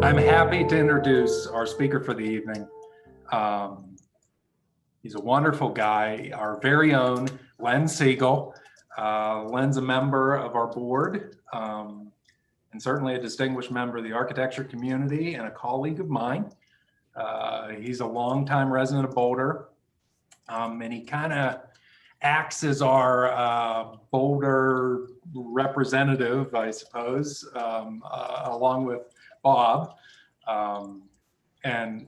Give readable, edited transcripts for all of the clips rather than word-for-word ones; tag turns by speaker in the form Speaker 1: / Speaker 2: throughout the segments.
Speaker 1: I'm happy to introduce our speaker for the evening. He's a wonderful guy, our very own Len Segel. Len's a member of our board and certainly a distinguished member of the architecture community and a colleague of mine. He's a longtime resident of Boulder, and he kind of acts as our Boulder representative, I suppose, along with Bob. And,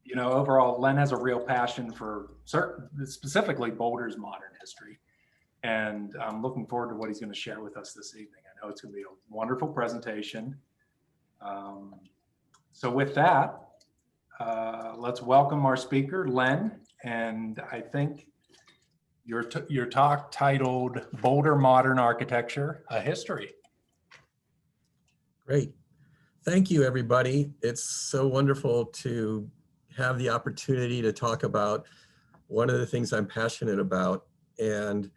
Speaker 1: you know, overall, Len has a real passion for specifically Boulder's modern history. And I'm looking forward to what he's going to share with us this evening. I know it's going to be a wonderful presentation. So with that, let's welcome our speaker, Len. And I think your talk titled Boulder Modern Architecture, A History.
Speaker 2: Great. Thank you, everybody. It's so wonderful to have the opportunity to talk about one of the things I'm passionate about. And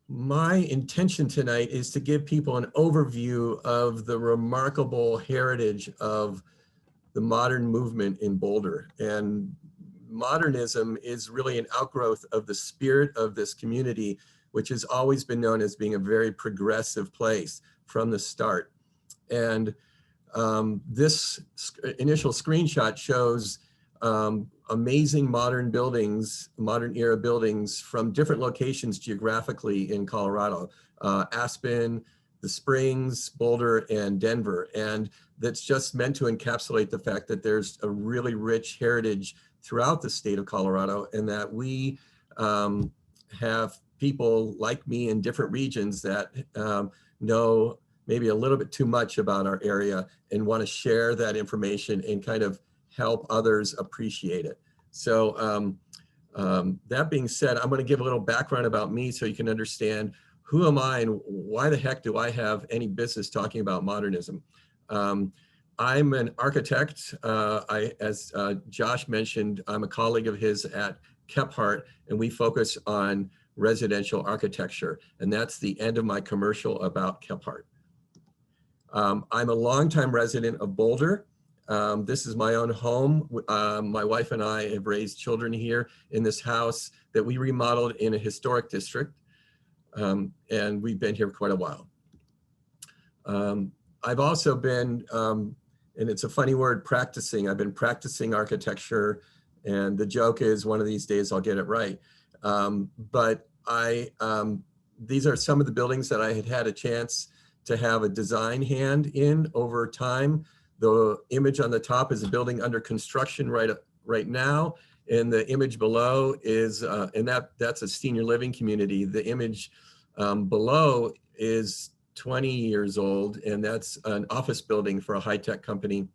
Speaker 2: my intention tonight is to give people an overview of the remarkable heritage of the modern movement in Boulder. And modernism is really an outgrowth of the spirit of this community, which has always been known as being a very progressive place from the start. And this initial screenshot shows amazing modern buildings, modern era buildings from different locations geographically in Colorado, Aspen, the Springs, Boulder, and Denver. And that's just meant to encapsulate the fact that there's a really rich heritage throughout the state of Colorado, and that we have people like me in different regions that know maybe a little bit too much about our area and want to share that information and kind of help others appreciate it. So that being said, I'm going to give a little background about me so you can understand who am I and why the heck do I have any business talking about modernism. I'm an architect. As Josh mentioned, I'm a colleague of his at Kephart, and we focus on residential architecture. And that's the end of my commercial about Kephart. I'm a longtime resident of Boulder. This is my own home. My wife and I have raised children here in this house that we remodeled in a historic district. And we've been here quite a while. I've also been, and it's a funny word, practicing. I've been practicing architecture, and the joke is one of these days I'll get it right. But these are some of the buildings that I had a chance to have a design hand in over time. The image on the top is a building under construction right now, and the image below is, and that's a senior living community. The image below is 20 years old, and that's an office building for a high-tech company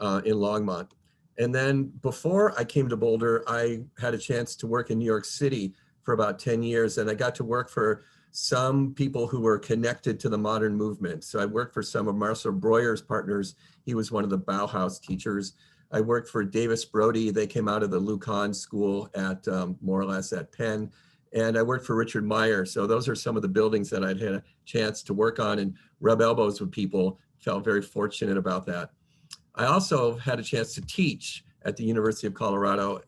Speaker 2: in Longmont. And then before I came to Boulder, I had a chance to work in New York City for about 10 years, and I got to work for some people who were connected to the modern movement. So I worked for some of Marcel Breuer's partners. He was one of the Bauhaus teachers. I worked for Davis Brody. They came out of the Lucan School at more or less at Penn. And I worked for Richard Meyer. So those are some of the buildings that I'd had a chance to work on and rub elbows with people. Felt very fortunate about that. I also had a chance to teach at the University of Colorado,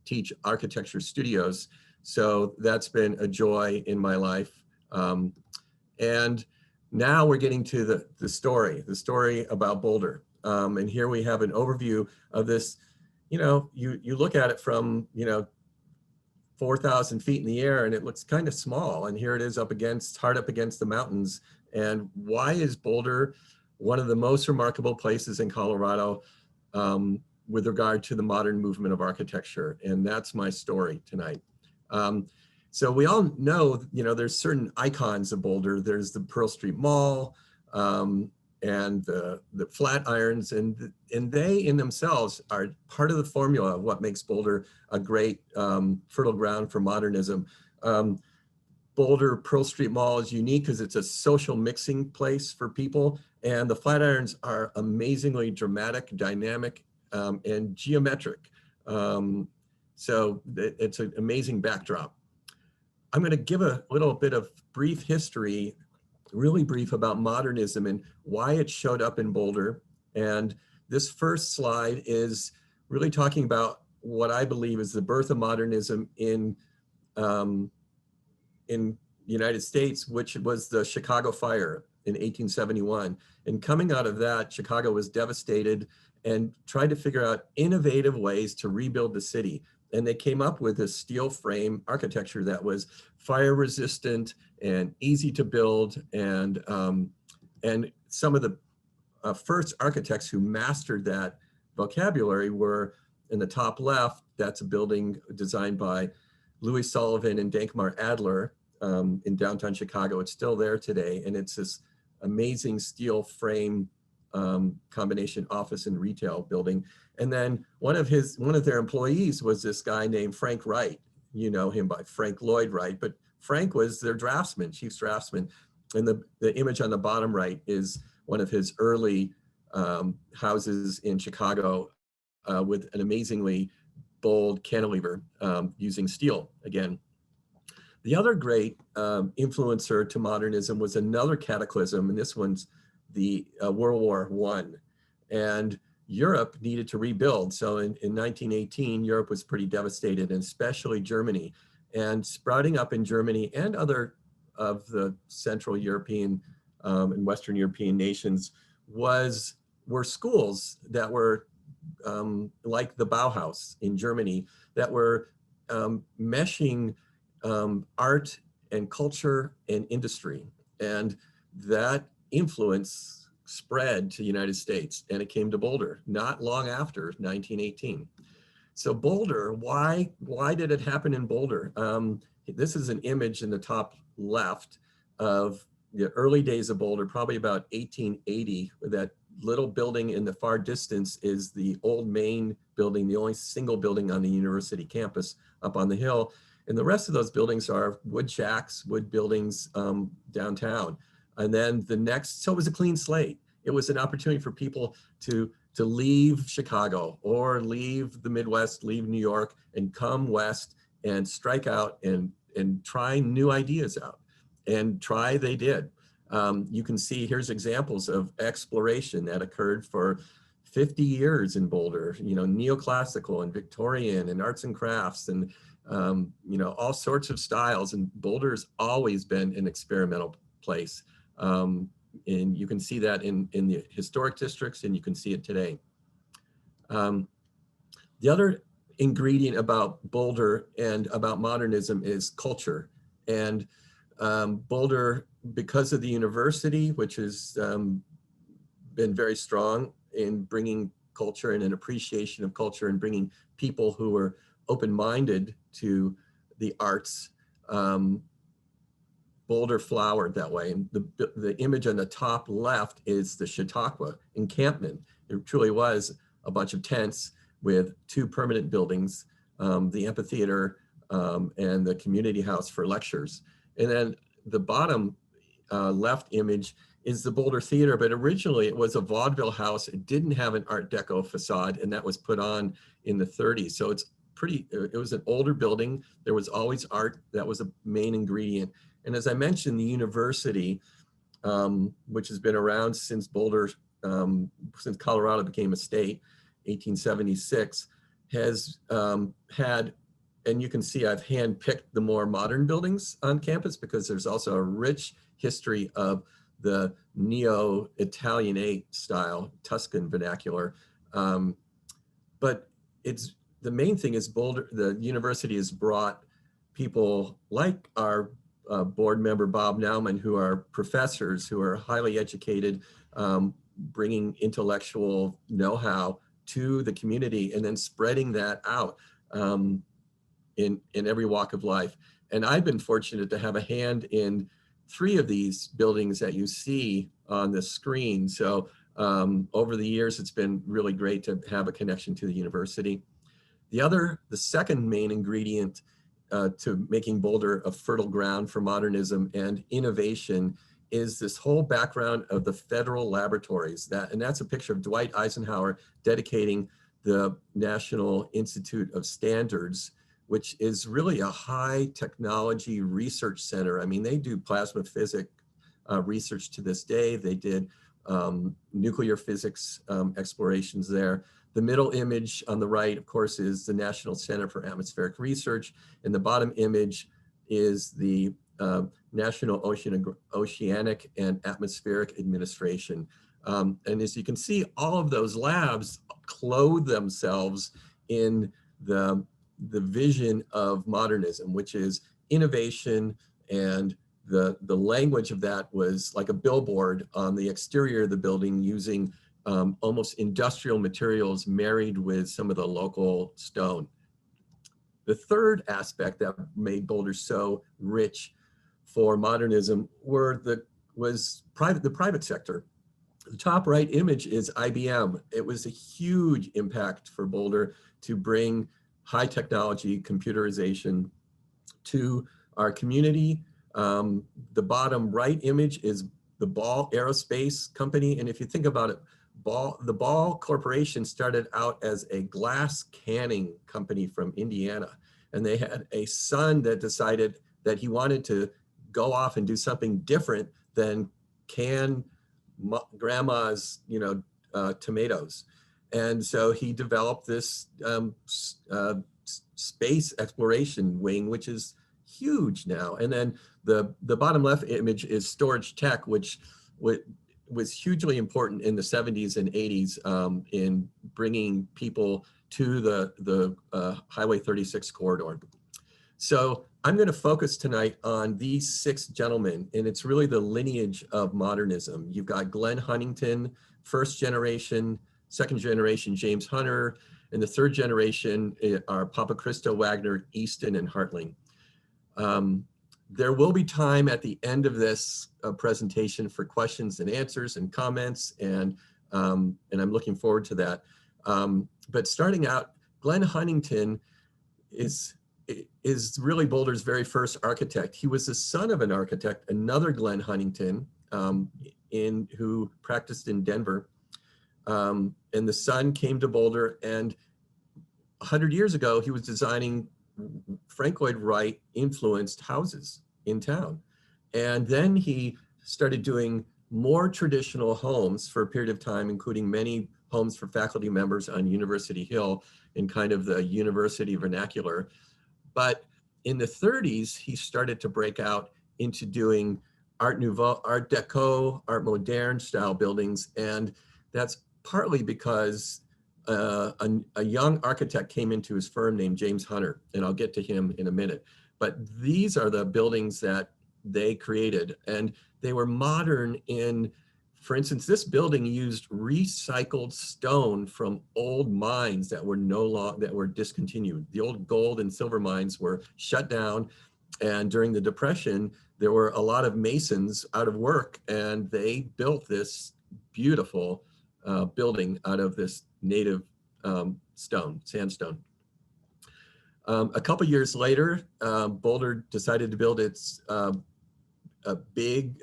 Speaker 2: teach architecture studios. So that's been a joy in my life. And now we're getting to the story about Boulder. And here we have an overview of this. You know, you look at it from, 4,000 feet in the air and it looks kind of small. And here it is hard up against the mountains. And why is Boulder one of the most remarkable places in Colorado with regard to the modern movement of architecture? And that's my story tonight. So we all know, there's certain icons of Boulder. There's the Pearl Street Mall and the Flatirons, and they in themselves are part of the formula of what makes Boulder a great fertile ground for modernism. Boulder Pearl Street Mall is unique because it's a social mixing place for people, and the Flatirons are amazingly dramatic, dynamic, and geometric. So it's an amazing backdrop. I'm going to give a little bit of brief history, really brief, about modernism and why it showed up in Boulder And this first slide is really talking about what I believe is the birth of modernism in the United States, which was the Chicago fire in 1871. And coming out of that, Chicago was devastated and tried to figure out innovative ways to rebuild the city. And they came up with this steel frame architecture that was fire resistant and easy to build. And some of the first architects who mastered that vocabulary were in the top left. That's a building designed by Louis Sullivan and Dankmar Adler in downtown Chicago. It's still there today, and it's this amazing steel frame combination office and retail building. And then one of their employees was this guy named Frank Wright. You know him by Frank Lloyd Wright, but Frank was their draftsman, chief draftsman. And the image on the bottom right is one of his early houses in Chicago with an amazingly bold cantilever using steel again. The other great influencer to modernism was another cataclysm, and this one's the World War I. And Europe needed to rebuild. So in 1918, Europe was pretty devastated, and especially Germany. And sprouting up in Germany and other of the Central European and Western European nations were schools that were like the Bauhaus in Germany, that were meshing art and culture and industry. And that influence spread to the United States, and it came to Boulder not long after 1918. So Boulder, why did it happen in Boulder? This is an image in the top left of the early days of Boulder, probably about 1880. That little building in the far distance is the old main building, the only single building on the university campus up on the hill. And the rest of those buildings are wood shacks, wood buildings downtown. And then so it was a clean slate. It was an opportunity for people to leave Chicago or leave the Midwest, leave New York, and come west and strike out and try new ideas out. And they did. You can see here's examples of exploration that occurred for 50 years in Boulder, neoclassical and Victorian and arts and crafts and, all sorts of styles. And Boulder's always been an experimental place. And you can see that in the historic districts, and you can see it today. The other ingredient about Boulder and about modernism is culture. And Boulder, because of the university, which has been very strong in bringing culture and an appreciation of culture and bringing people who are open-minded to the arts, Boulder flowered that way. And the image on the top left is the Chautauqua encampment. It truly was a bunch of tents with two permanent buildings, the amphitheater and the community house for lectures. And then the bottom left image is the Boulder Theater, but originally it was a vaudeville house. It didn't have an Art Deco facade, and that was put on in the 30s. So it was an older building. There was always art. That was a main ingredient. And as I mentioned, the university, which has been around since since Colorado became a state, 1876, has had, and you can see I've handpicked the more modern buildings on campus because there's also a rich history of the Neo-Italianate style, Tuscan vernacular. But the main thing is Boulder, the university has brought people like our board member, Bob Nauman, who are professors, who are highly educated, bringing intellectual know-how to the community and then spreading that out in every walk of life. And I've been fortunate to have a hand in 3 of these buildings that you see on the screen. So over the years, it's been really great to have a connection to the university. The second main ingredient to making Boulder a fertile ground for modernism and innovation is this whole background of the federal laboratories. And that's a picture of Dwight Eisenhower dedicating the National Institute of Standards, which is really a high technology research center. I mean, they do plasma physics research to this day. They did nuclear physics explorations there. The middle image on the right, of course, is the National Center for Atmospheric Research. And the bottom image is the National Oceanic and Atmospheric Administration. And as you can see, all of those labs clothe themselves in the vision of modernism, which is innovation, and the language of that was like a billboard on the exterior of the building using almost industrial materials married with some of the local stone. The third aspect that made Boulder so rich for modernism was the private sector. The top right image is IBM. It was a huge impact for Boulder to bring high technology computerization to our community. The bottom right image is the Ball Aerospace Company. And if you think about it, the Ball Corporation started out as a glass canning company from Indiana. And they had a son that decided that he wanted to go off and do something different than can grandma's, tomatoes. And so he developed this space exploration wing, which is huge now. And then the bottom left image is Storage Tech, which was hugely important in the 70s and 80s in bringing people to the Highway 36 corridor. So I'm going to focus tonight on these 6 gentlemen, and it's really the lineage of modernism. You've got Glenn Huntington, first generation, second generation James Hunter, and the third generation are Papa Cristo, Wagner, Easton, and Hartling. There will be time at the end of this presentation for questions and answers and comments, and I'm looking forward to that. But starting out, Glenn Huntington is really Boulder's very first architect. He was the son of an architect, another Glenn Huntington, who practiced in Denver. And the son came to Boulder, and 100 years ago, he was designing Frank Lloyd Wright influenced houses in town. And then he started doing more traditional homes for a period of time, including many homes for faculty members on University Hill in kind of the university vernacular. But in the 30s, he started to break out into doing Art Nouveau, Art Deco, Art Moderne style buildings. And that's partly because a young architect came into his firm named James Hunter, and I'll get to him in a minute. But these are the buildings that they created, and they were modern in, for instance, this building used recycled stone from old mines that were discontinued. The old gold and silver mines were shut down, and during the Depression, there were a lot of masons out of work, and they built this beautiful building out of this native sandstone. A couple years later, Boulder decided to build its a big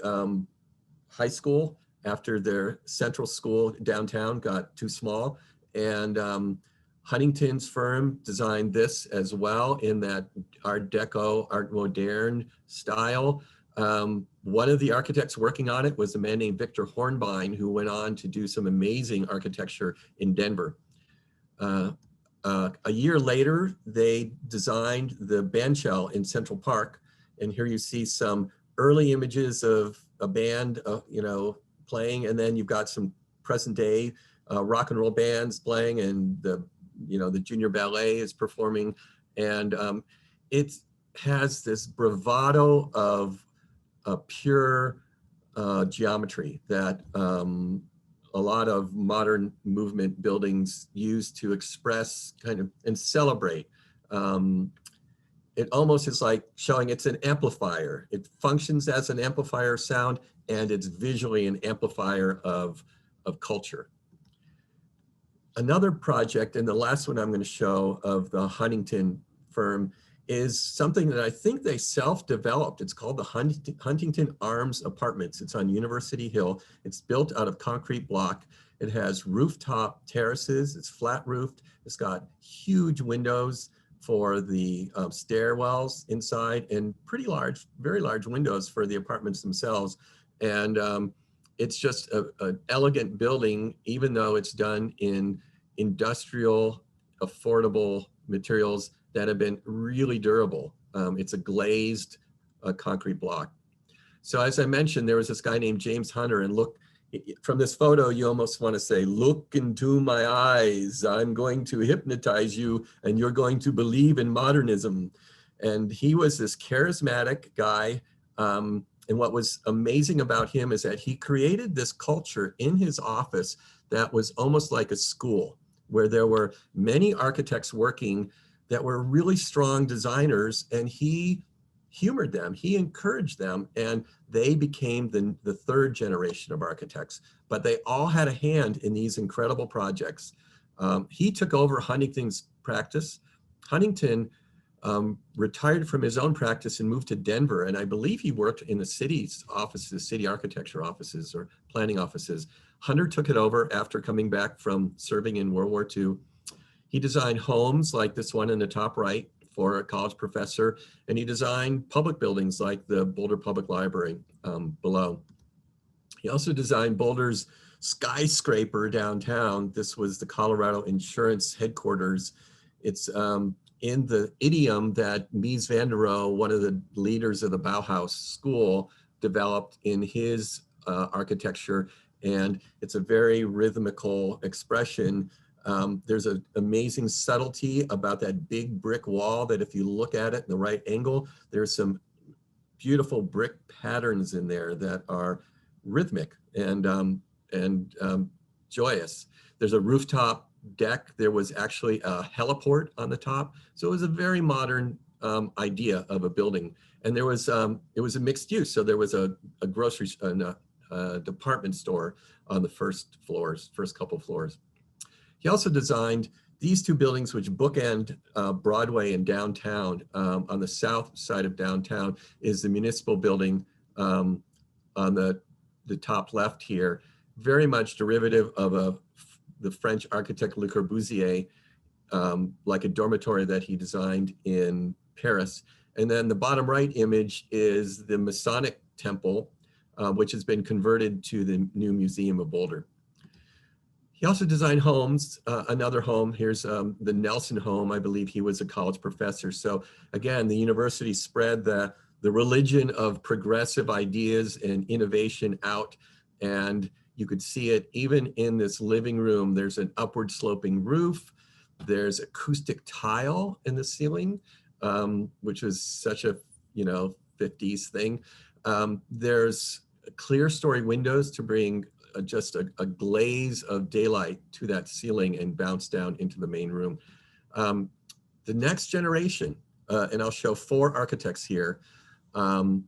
Speaker 2: high school after their central school downtown got too small. And Huntington's firm designed this as well in that Art Deco, Art Moderne style. One of the architects working on it was a man named Victor Hornbein, who went on to do some amazing architecture in Denver. A year later, they designed the bandshell in Central Park. And here you see some early images of a band, playing, and then you've got some present day rock and roll bands playing, and the junior ballet is performing. And it has this bravado of pure geometry that a lot of modern movement buildings use to express kind of and celebrate. It almost is like showing it's an amplifier. It functions as an amplifier of sound, and it's visually an amplifier of culture. Another project, and the last one I'm going to show of the Huntington firm, is something that I think they self-developed. It's called the Huntington Arms Apartments. It's on University Hill. It's built out of concrete block. It has rooftop terraces. It's flat roofed. It's got huge windows for the stairwells inside, and pretty large, very large windows for the apartments themselves. And it's just an elegant building, even though it's done in industrial, affordable materials that have been really durable. It's a glazed concrete block. So as I mentioned, there was this guy named James Hunter, and look, from this photo, you almost want to say, look into my eyes. I'm going to hypnotize you and you're going to believe in modernism. And he was this charismatic guy. And what was amazing about him is that he created this culture in his office that was almost like a school, where there were many architects working that were really strong designers, and he humored them, he encouraged them, and they became the third generation of architects. But they all had a hand in these incredible projects. He took over Huntington's practice. Huntington retired from his own practice and moved to Denver. And I believe he worked in the city's offices, city architecture offices or planning offices. Hunter took it over after coming back from serving in World War II. He designed homes like this one in the top right for a college professor, and he designed public buildings like the Boulder Public Library below. He also designed Boulder's skyscraper downtown. This was the Colorado Insurance headquarters. It's in the idiom that Mies van der Rohe, one of the leaders of the Bauhaus school, developed in his architecture. And it's a very rhythmical expression. There's an amazing subtlety about that big brick wall that if you look at it in the right angle, there's some beautiful brick patterns in there that are rhythmic and joyous. There's a rooftop deck. There was actually a heliport on the top. So it was a very modern idea of a building. And there was, it was a mixed use. So there was a grocery, department store on the first couple floors. He also designed these two buildings which bookend Broadway and downtown. On the south side of downtown is the municipal building on the top left here, very much derivative of the French architect Le Corbusier, like a dormitory that he designed in Paris. And then the bottom right image is the Masonic Temple, which has been converted to the new Museum of Boulder. He also designed homes, another home. Here's the Nelson home. I believe he was a college professor. So again, the university spread the religion of progressive ideas and innovation out. And you could see it even in this living room. There's an upward sloping roof. There's acoustic tile in the ceiling, which is such a 50s thing. There's clear story windows to bring just a glaze of daylight to that ceiling and bounce down into the main room. The next generation, and I'll show 4 architects here,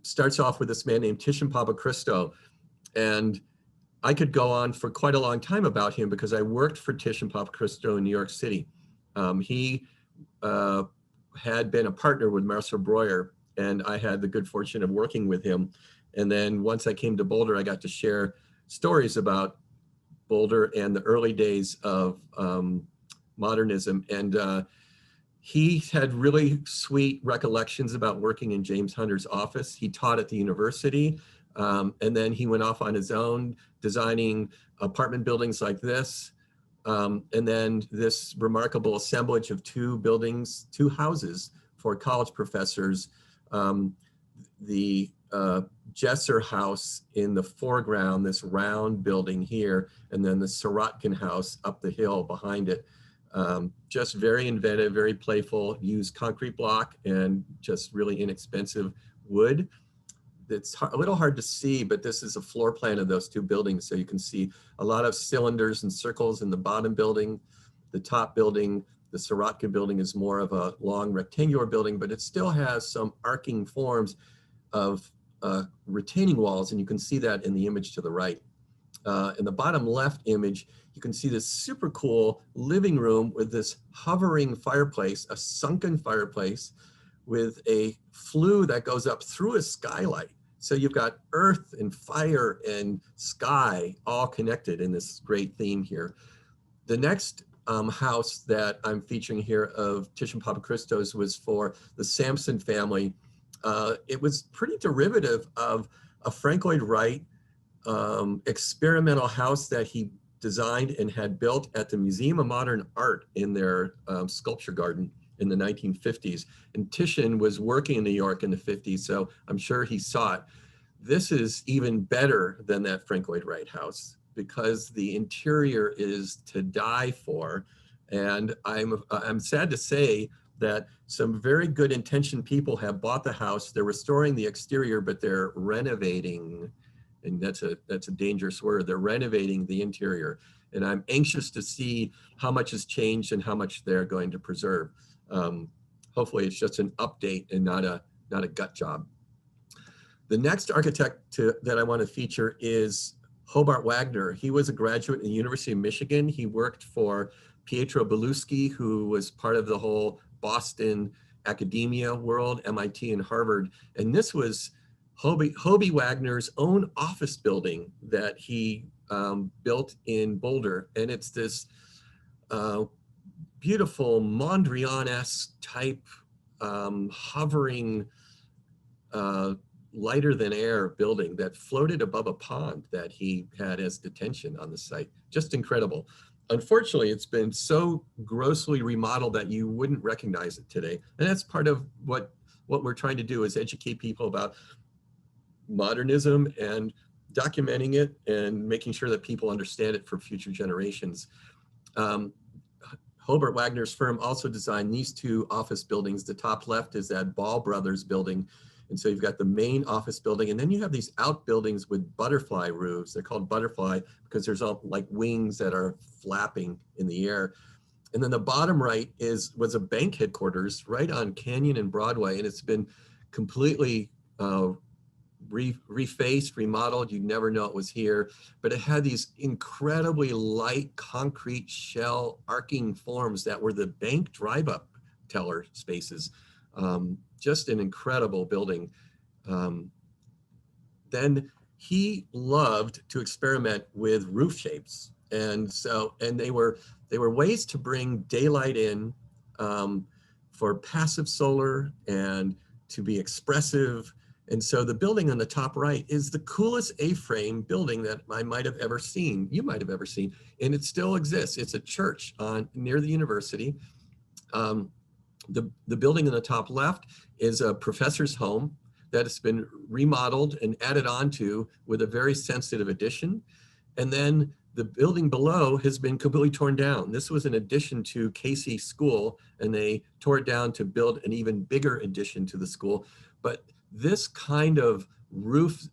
Speaker 2: starts off with this man named Titian Papachristou. And I could go on for quite a long time about him because I worked for Titian Papachristou in New York City. He had been a partner with Marcel Breuer, and I had the good fortune of working with him. And then once I came to Boulder, I got to share stories about Boulder and the early days of modernism. And he had really sweet recollections about working in James Hunter's office. He taught at the university, and then he went off on his own, designing apartment buildings like this. And then this remarkable assemblage of 2 buildings, 2 houses for college professors. The Jesser House in the foreground, this round building here, and then the Sirotkin House up the hill behind it. Just very inventive, very playful, used concrete block and just really inexpensive wood. It's a little hard to see, but this is a floor plan of those 2 buildings. So you can see a lot of cylinders and circles in the bottom building. The top building, the Sirotkin building, is more of a long rectangular building, but it still has some arcing forms of retaining walls, and you can see that in the image to the right. In the bottom left image, you can see this super cool living room with this hovering fireplace, a sunken fireplace with a flue that goes up through a skylight. So you've got earth and fire and sky all connected in this great theme here. The next house that I'm featuring here of Titian Papachristou was for the Sampson family. It was pretty derivative of a Frank Lloyd Wright experimental house that he designed and had built at the Museum of Modern Art in their sculpture garden in the 1950s. And Titian was working in New York in the 50s, so I'm sure he saw it. This is even better than that Frank Lloyd Wright house because the interior is to die for. And I'm sad to say that some very good intentioned people have bought the house. They're restoring the exterior, but they're renovating, and that's a dangerous word. They're renovating the interior. And I'm anxious to see how much has changed and how much they're going to preserve. Hopefully it's just an update and not a gut job. The next architect that I want to feature is Hobart Wagner. He was a graduate in the University of Michigan. He worked for Pietro Beluschi, who was part of the whole Boston academia world, MIT and Harvard. And this was Hobie Wagner's own office building that he built in Boulder. And it's this beautiful Mondrian-esque type hovering lighter than air building that floated above a pond that he had as detention on the site. Just incredible. Unfortunately, it's been so grossly remodeled that you wouldn't recognize it today. And that's part of what we're trying to do, is educate people about modernism and documenting it and making sure that people understand it for future generations. Hobart Wagner's firm also designed these two office buildings. The top left is that Ball Brothers building. And so you've got the main office building, and then you have these outbuildings with butterfly roofs. They're called butterfly because there's all like wings that are flapping in the air. And then the bottom right was a bank headquarters right on Canyon and Broadway, and it's been completely refaced, remodeled. You'd never know it was here, but it had these incredibly light concrete shell arcing forms that were the bank drive-up teller spaces. Just an incredible building. Then he loved to experiment with roof shapes. And they were ways to bring daylight in for passive solar and to be expressive. And so the building on the top right is the coolest A-frame building that I might have ever seen, you might have ever seen, and it still exists. It's a church near the university. The building in the top left is a professor's home that has been remodeled and added onto with a very sensitive addition. And then the building below has been completely torn down. This was an addition to Casey School, and they tore it down to build an even bigger addition to the school. But this kind of roof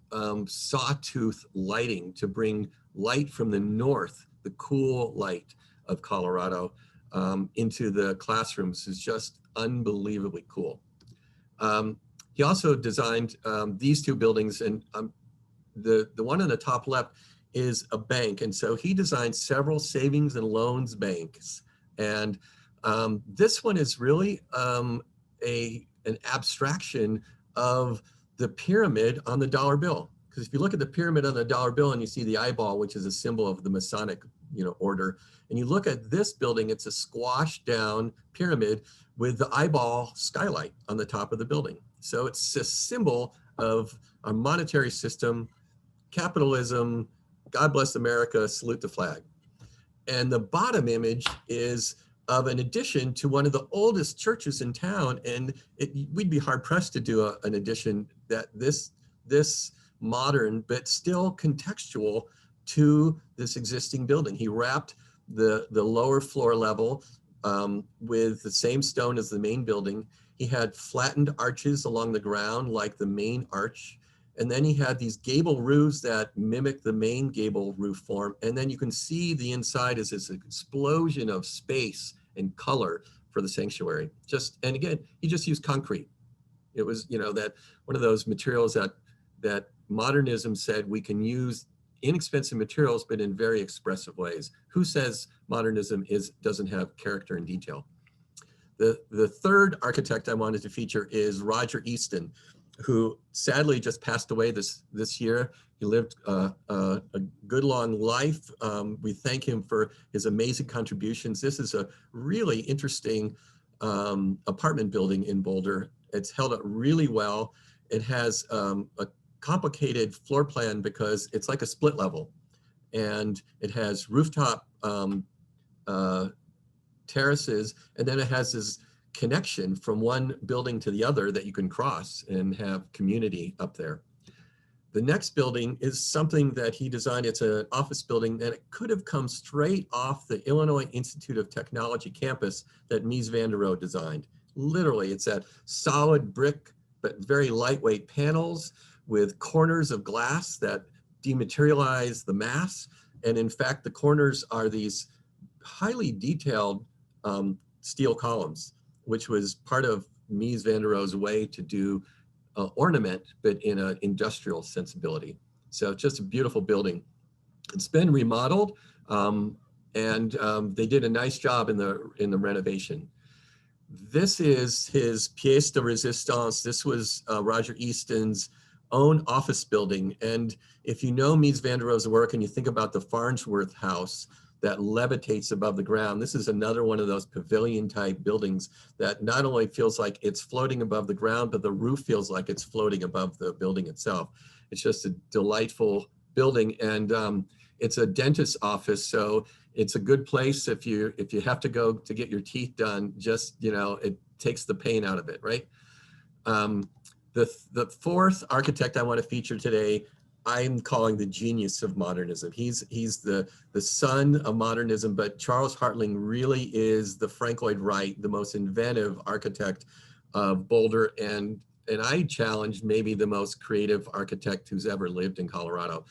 Speaker 2: sawtooth lighting to bring light from the north, the cool light of Colorado, into the classrooms is just unbelievably cool. He also designed these two buildings, and the one on the top left is a bank. And so he designed several savings and loans banks. And this one is really an abstraction of the pyramid on the dollar bill. Because if you look at the pyramid on the dollar bill and you see the eyeball, which is a symbol of the Masonic order, and you look at this building, it's a squashed down pyramid with the eyeball skylight on the top of the building. So it's a symbol of a monetary system, capitalism, God bless America, salute the flag. And the bottom image is of an addition to one of the oldest churches in town. And we'd be hard pressed to do an addition that this modern, but still contextual to this existing building. He wrapped the lower floor level with the same stone as the main building. He had flattened arches along the ground like the main arch. And then he had these gable roofs that mimic the main gable roof form. And then you can see the inside is this explosion of space and color for the sanctuary. And again, he just used concrete. It was, that one of those materials that modernism said we can use inexpensive materials, but in very expressive ways. Who says modernism doesn't have character and detail? The third architect I wanted to feature is Roger Easton, who sadly just passed away this year. He lived a good long life. We thank him for his amazing contributions. This is a really interesting apartment building in Boulder. It's held up really well. It has complicated floor plan because it's like a split level, and it has rooftop terraces, and then it has this connection from one building to the other that you can cross and have community up there. The next building is something that he designed. It's an office building, and it could have come straight off the Illinois Institute of Technology campus that Mies van der Rohe designed. Literally, it's that solid brick, but very lightweight panels with corners of glass that dematerialize the mass. And in fact, the corners are these highly detailed steel columns, which was part of Mies van der Rohe's way to do ornament, but in an industrial sensibility. So it's just a beautiful building. It's been remodeled, and they did a nice job in the renovation. This is his pièce de résistance. This was Roger Easton's own office building. And if you know Mies van der Rohe's work and you think about the Farnsworth House that levitates above the ground, this is another one of those pavilion type buildings that not only feels like it's floating above the ground, but the roof feels like it's floating above the building itself. It's just a delightful building, and it's a dentist's office, so it's a good place if you have to go to get your teeth done. Just, you know, it takes the pain out of it, right? The fourth architect I want to feature today, I'm calling the genius of modernism. He's the son of modernism, but Charles Hartling really is the Frank Lloyd Wright, the most inventive architect of Boulder, and I challenge maybe the most creative architect who's ever lived in Colorado.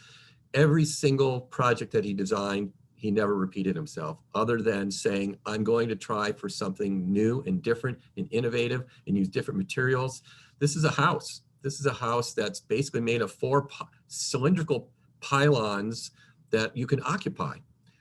Speaker 2: Every single project that he designed, he never repeated himself, other than saying, I'm going to try for something new and different and innovative and use different materials. This is a house. This is a house that's basically made of 4 cylindrical pylons that you can occupy.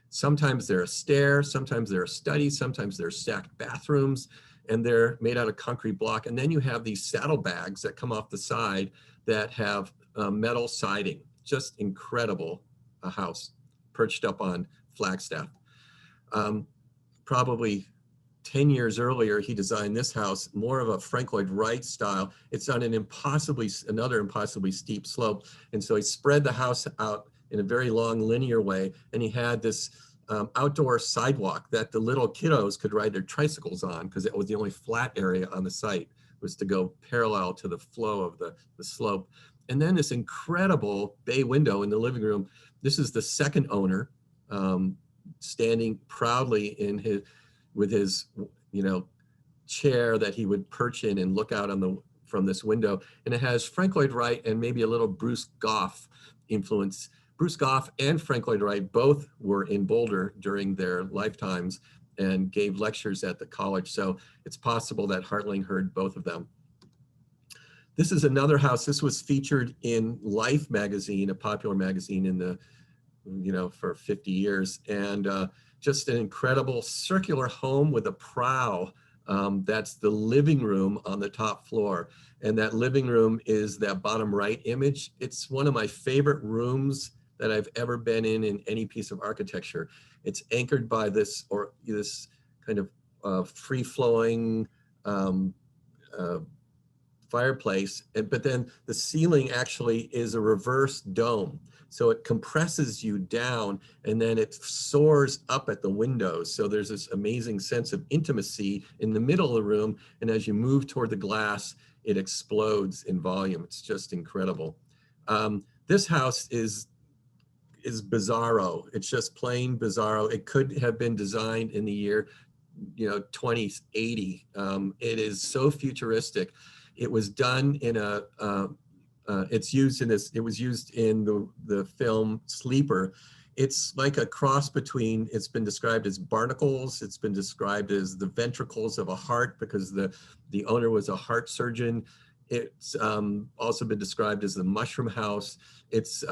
Speaker 2: Sometimes they're a stair, sometimes they're a study, sometimes they're stacked bathrooms, and they're made out of concrete block. And then you have these saddlebags that come off the side that have metal siding. Just incredible, a house perched up on Flagstaff. Probably 10 years earlier, he designed this house, more of a Frank Lloyd Wright style. It's on another impossibly steep slope. And so he spread the house out in a very long linear way. And he had this outdoor sidewalk that the little kiddos could ride their tricycles on, because it was the only flat area on the site, was to go parallel to the flow of the slope. And then this incredible bay window in the living room. This is the second owner, standing proudly with his, you know, chair that he would perch in and look out from this window. And it has Frank Lloyd Wright and maybe a little Bruce Goff influence. Bruce Goff and Frank Lloyd Wright both were in Boulder during their lifetimes and gave lectures at the college. So it's possible that Hartling heard both of them. This is another house. This was featured in Life magazine, a popular magazine in the, you know, for 50 years. And just an incredible circular home with a prow. That's the living room on the top floor. And that living room is that bottom right image. It's one of my favorite rooms that I've ever been in any piece of architecture. It's anchored by this kind of free-flowing fireplace, but then the ceiling actually is a reverse dome. So it compresses you down and then it soars up at the windows. So there's this amazing sense of intimacy in the middle of the room. And as you move toward the glass, it explodes in volume. It's just incredible. This house is bizarro. It's just plain bizarro. It could have been designed in the year, 2080. It is so futuristic. It was done in it was used in the film Sleeper. It's like a cross between, it's been described as barnacles, it's been described as the ventricles of a heart because the owner was a heart surgeon. It's also been described as the mushroom house. It's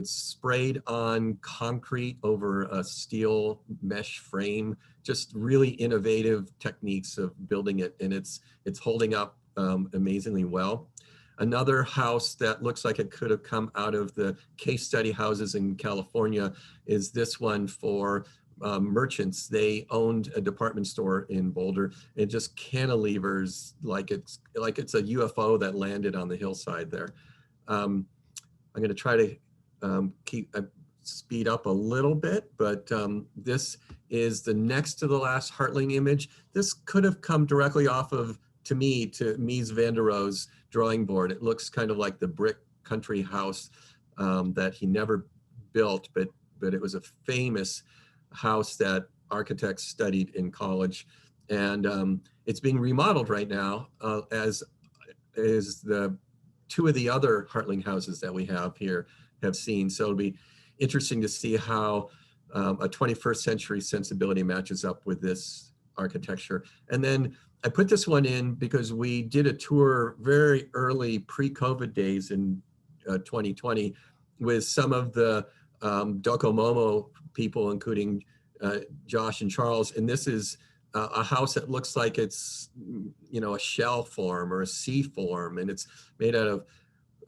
Speaker 2: sprayed on concrete over a steel mesh frame, just really innovative techniques of building it, and it's holding up amazingly well. Another house that looks like it could have come out of the case study houses in California is this one for merchants. They owned a department store in Boulder. It just cantilevers like it's a UFO that landed on the hillside there. I'm going to try to speed up a little bit, but this is the next to the last Hartling image. This could have come directly off of, to Mies van der Rohe's drawing board. It looks kind of like the brick country house that he never built, but it was a famous house that architects studied in college. And it's being remodeled right now as is the two of the other Hartling houses that we have here have seen. So it'll be interesting to see how a 21st century sensibility matches up with this architecture. And then I put this one in because we did a tour very early pre-COVID days in 2020 with some of the Docomomo people, including Josh and Charles. And this is a house that looks like it's, a shell form or a C form, and it's made out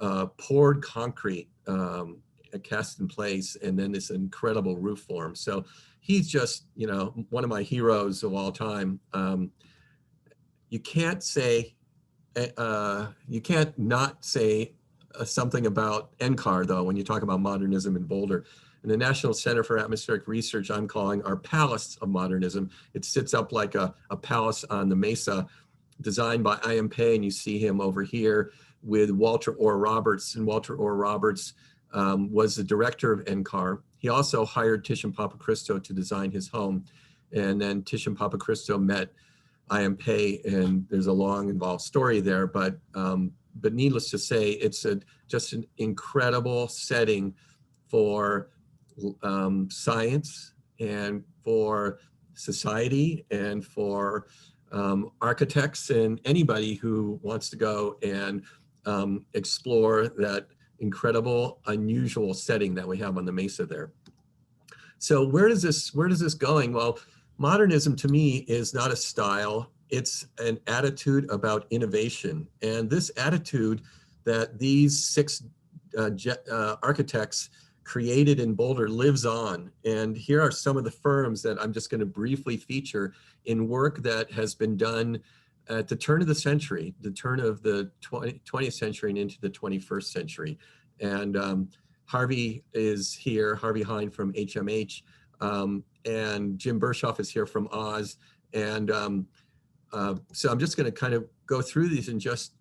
Speaker 2: of poured concrete, cast in place, and then this incredible roof form. So he's just, one of my heroes of all time. You can't say, you can't not say something about NCAR though, when you talk about modernism in Boulder. And the National Center for Atmospheric Research, I'm calling our palace of modernism. It sits up like a palace on the mesa, designed by I.M. Pei, and you see him over here with Walter Orr Roberts. And Walter Orr Roberts was the director of NCAR. He also hired Tish and Papachristou to design his home. And then Tish and Papachristou met I.M. Pei, and there's a long involved story there. But needless to say, it's just an incredible setting for science and for society and for architects and anybody who wants to go and explore that incredible, unusual setting that we have on the mesa there. So where does this going? Well, modernism to me is not a style, it's an attitude about innovation. And this attitude that these six architects created in Boulder lives on. And here are some of the firms that I'm just going to briefly feature in work that has been done at the turn of the century, the turn of the 20th century and into the 21st century. And Harvey is here, Harvey Hine from HMH, and Jim Bershoff is here from Oz. And so I'm just going to kind of go through these and just,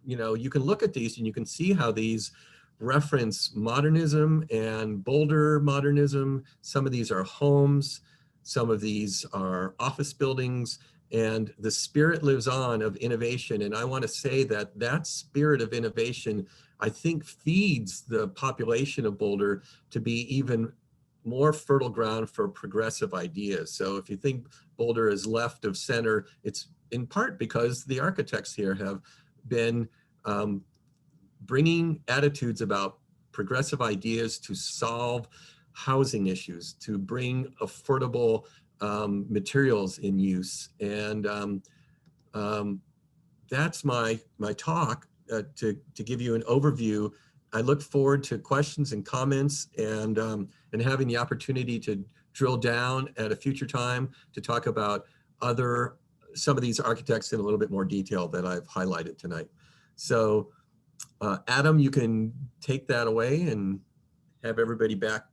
Speaker 2: you can look at these and you can see how these reference modernism and Boulder modernism. Some of these are homes, some of these are office buildings, and the spirit lives on of innovation. And I want to say that that spirit of innovation, I think, feeds the population of Boulder to be even more fertile ground for progressive ideas. So if you think Boulder is left of center, it's in part because the architects here have been bringing attitudes about progressive ideas to solve housing issues, to bring affordable materials in use. And that's my talk to give you an overview. I look forward to questions and comments and having the opportunity to drill down at a future time to talk about some of these architects in a little bit more detail that I've highlighted tonight. So Adam, you can take that away and have everybody back.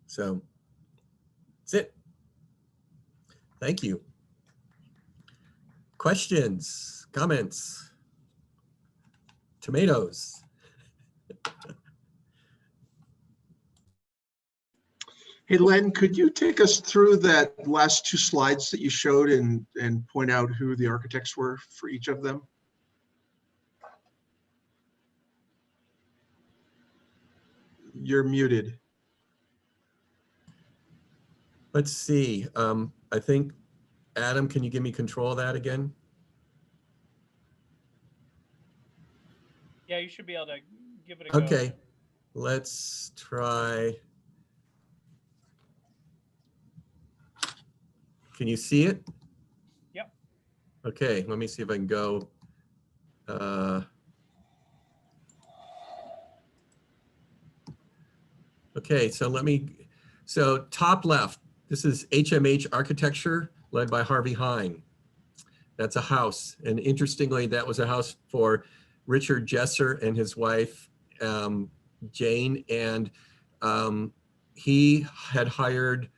Speaker 2: So that's it. Thank you. Questions, comments, tomatoes.
Speaker 3: Hey, Len, could you take us through that last two slides that you showed and point out who the architects were for each of them? You're muted.
Speaker 2: Let's see. I think, Adam, can you give me control of that again?
Speaker 4: Yeah, you should be able to give it a go.
Speaker 2: Okay, let's try. Can you see it?
Speaker 4: Yep.
Speaker 2: Okay, let me see if I can go. Okay, so top left, this is HMH architecture led by Harvey Hine. That's a house. And interestingly, that was a house for Richard Jesser and his wife, Jane, and he had hired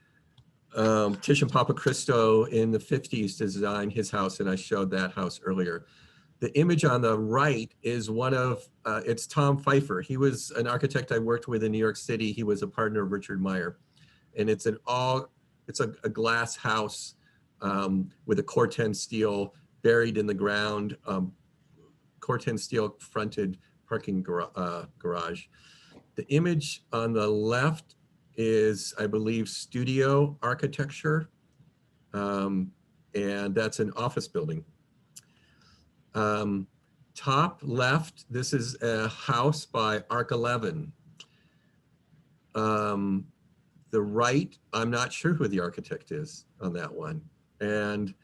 Speaker 2: Tish and Papa Cristo in the 50s to design his house, and I showed that house earlier. The image on the right is one of, it's Tom Pfeiffer. He was an architect I worked with in New York City. He was a partner of Richard Meyer. And it's a glass house with a Corten steel buried in the ground, Corten steel fronted parking garage. The image on the left is, I believe, studio architecture. And that's an office building. Top left, this is a house by Arc 11. The right, I'm not sure who the architect is on that one. And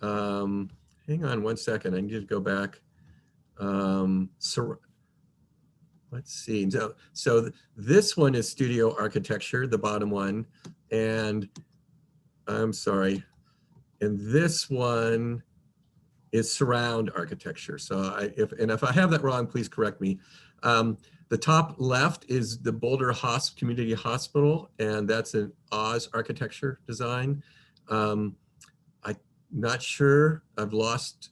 Speaker 2: hang on one second, I need to go back. So let's see. So this one is studio architecture, the bottom one. And I'm sorry. And this one is surround architecture. So if I have that wrong, please correct me. The top left is the Boulder Community Hospital, and that's an Oz architecture design. I'm not sure, I've lost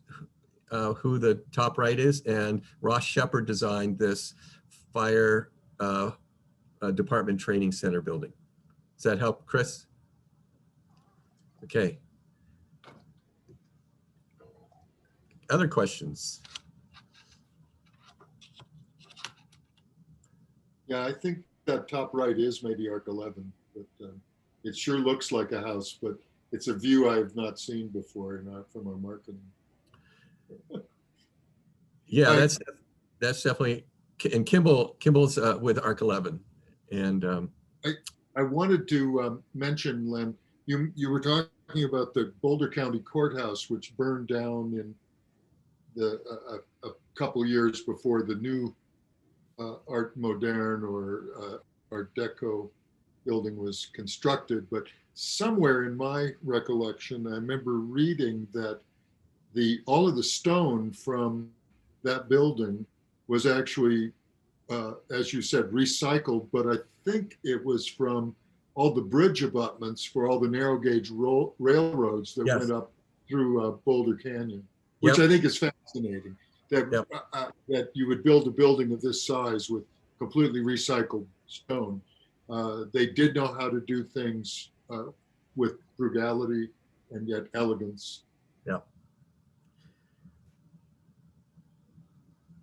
Speaker 2: who the top right is, and Ross Shepard designed this fire department training center building. Does that help, Chris? Okay. Other questions?
Speaker 5: Yeah, I think that top right is maybe Arc 11, but it sure looks like a house, but it's a view I've not seen before from our marketing.
Speaker 2: Yeah, that's definitely, and Kimball's with Arc 11. And
Speaker 5: I wanted to mention, Len, you were talking about the Boulder County Courthouse, which burned down in a couple years before the new Art Moderne or Art Deco building was constructed. But somewhere in my recollection, I remember reading that all of the stone from that building was actually, as you said, recycled, but I think it was from all the bridge abutments for all the narrow gauge railroads that went up through Boulder Canyon, which I think is fascinating. That you would build a building of this size with completely recycled stone. They did know how to do things with frugality and yet elegance.
Speaker 2: Yeah.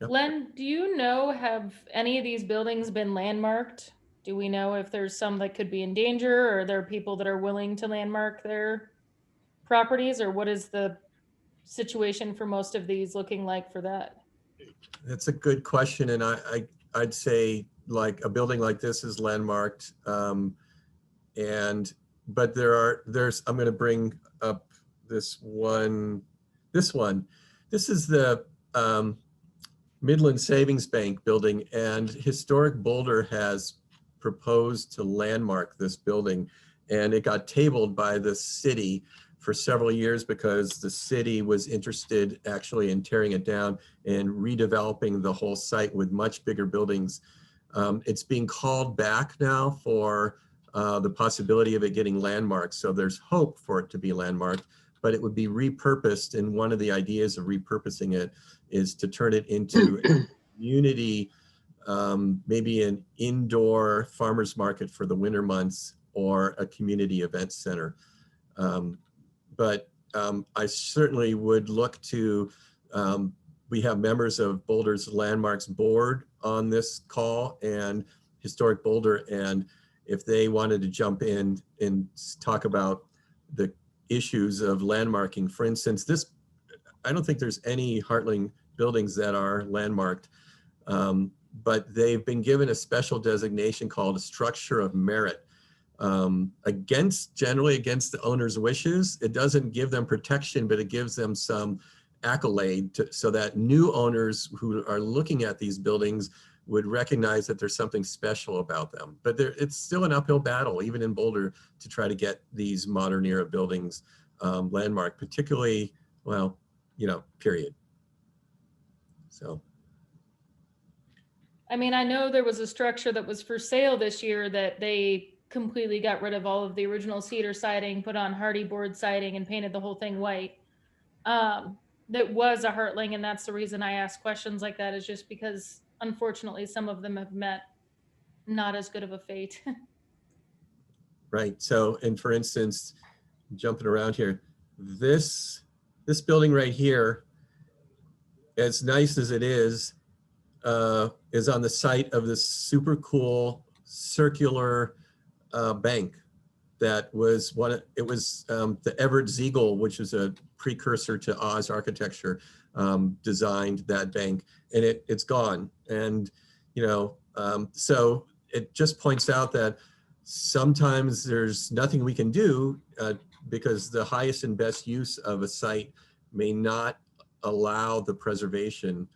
Speaker 6: Len, do you know, have any of these buildings been landmarked? Do we know if there's some that could be in danger, or are there people that are willing to landmark their properties, or what is the situation for most of these looking like for that?
Speaker 2: That's a good question, and I'd say like a building like this is landmarked, but there's I'm going to bring up this one. This is the Midland Savings Bank building, and Historic Boulder has proposed to landmark this building, and it got tabled by the city for several years because the city was interested actually in tearing it down and redeveloping the whole site with much bigger buildings. It's being called back now for the possibility of it getting landmarked. So there's hope for it to be landmarked, but it would be repurposed. And one of the ideas of repurposing it is to turn it into a community, maybe an indoor farmer's market for the winter months or a community event center. But I certainly would look to, we have members of Boulder's Landmarks Board on this call and Historic Boulder, and if they wanted to jump in and talk about the issues of landmarking, for instance, I don't think there's any Heartland buildings that are landmarked, but they've been given a special designation called a structure of merit. Generally against the owner's wishes. It doesn't give them protection, but it gives them some accolade so that new owners who are looking at these buildings would recognize that there's something special about them. But it's still an uphill battle, even in Boulder, to try to get these modern era buildings landmarked, particularly, well, period. So.
Speaker 6: I mean, I know there was a structure that was for sale this year that they completely got rid of all of the original cedar siding, put on hardy board siding and painted the whole thing white. That was a Heartling, and that's the reason I ask questions like that, is just because unfortunately some of them have met not as good of a fate.
Speaker 2: Right. So, and for instance, jumping around here, this building right here, as nice as it is on the site of this super cool circular bank that was it was the Everett Segel, which is a precursor to Oz architecture, designed that bank, and it's gone. And, you know, so it just points out that sometimes there's nothing we can do because the highest and best use of a site may not allow the preservation,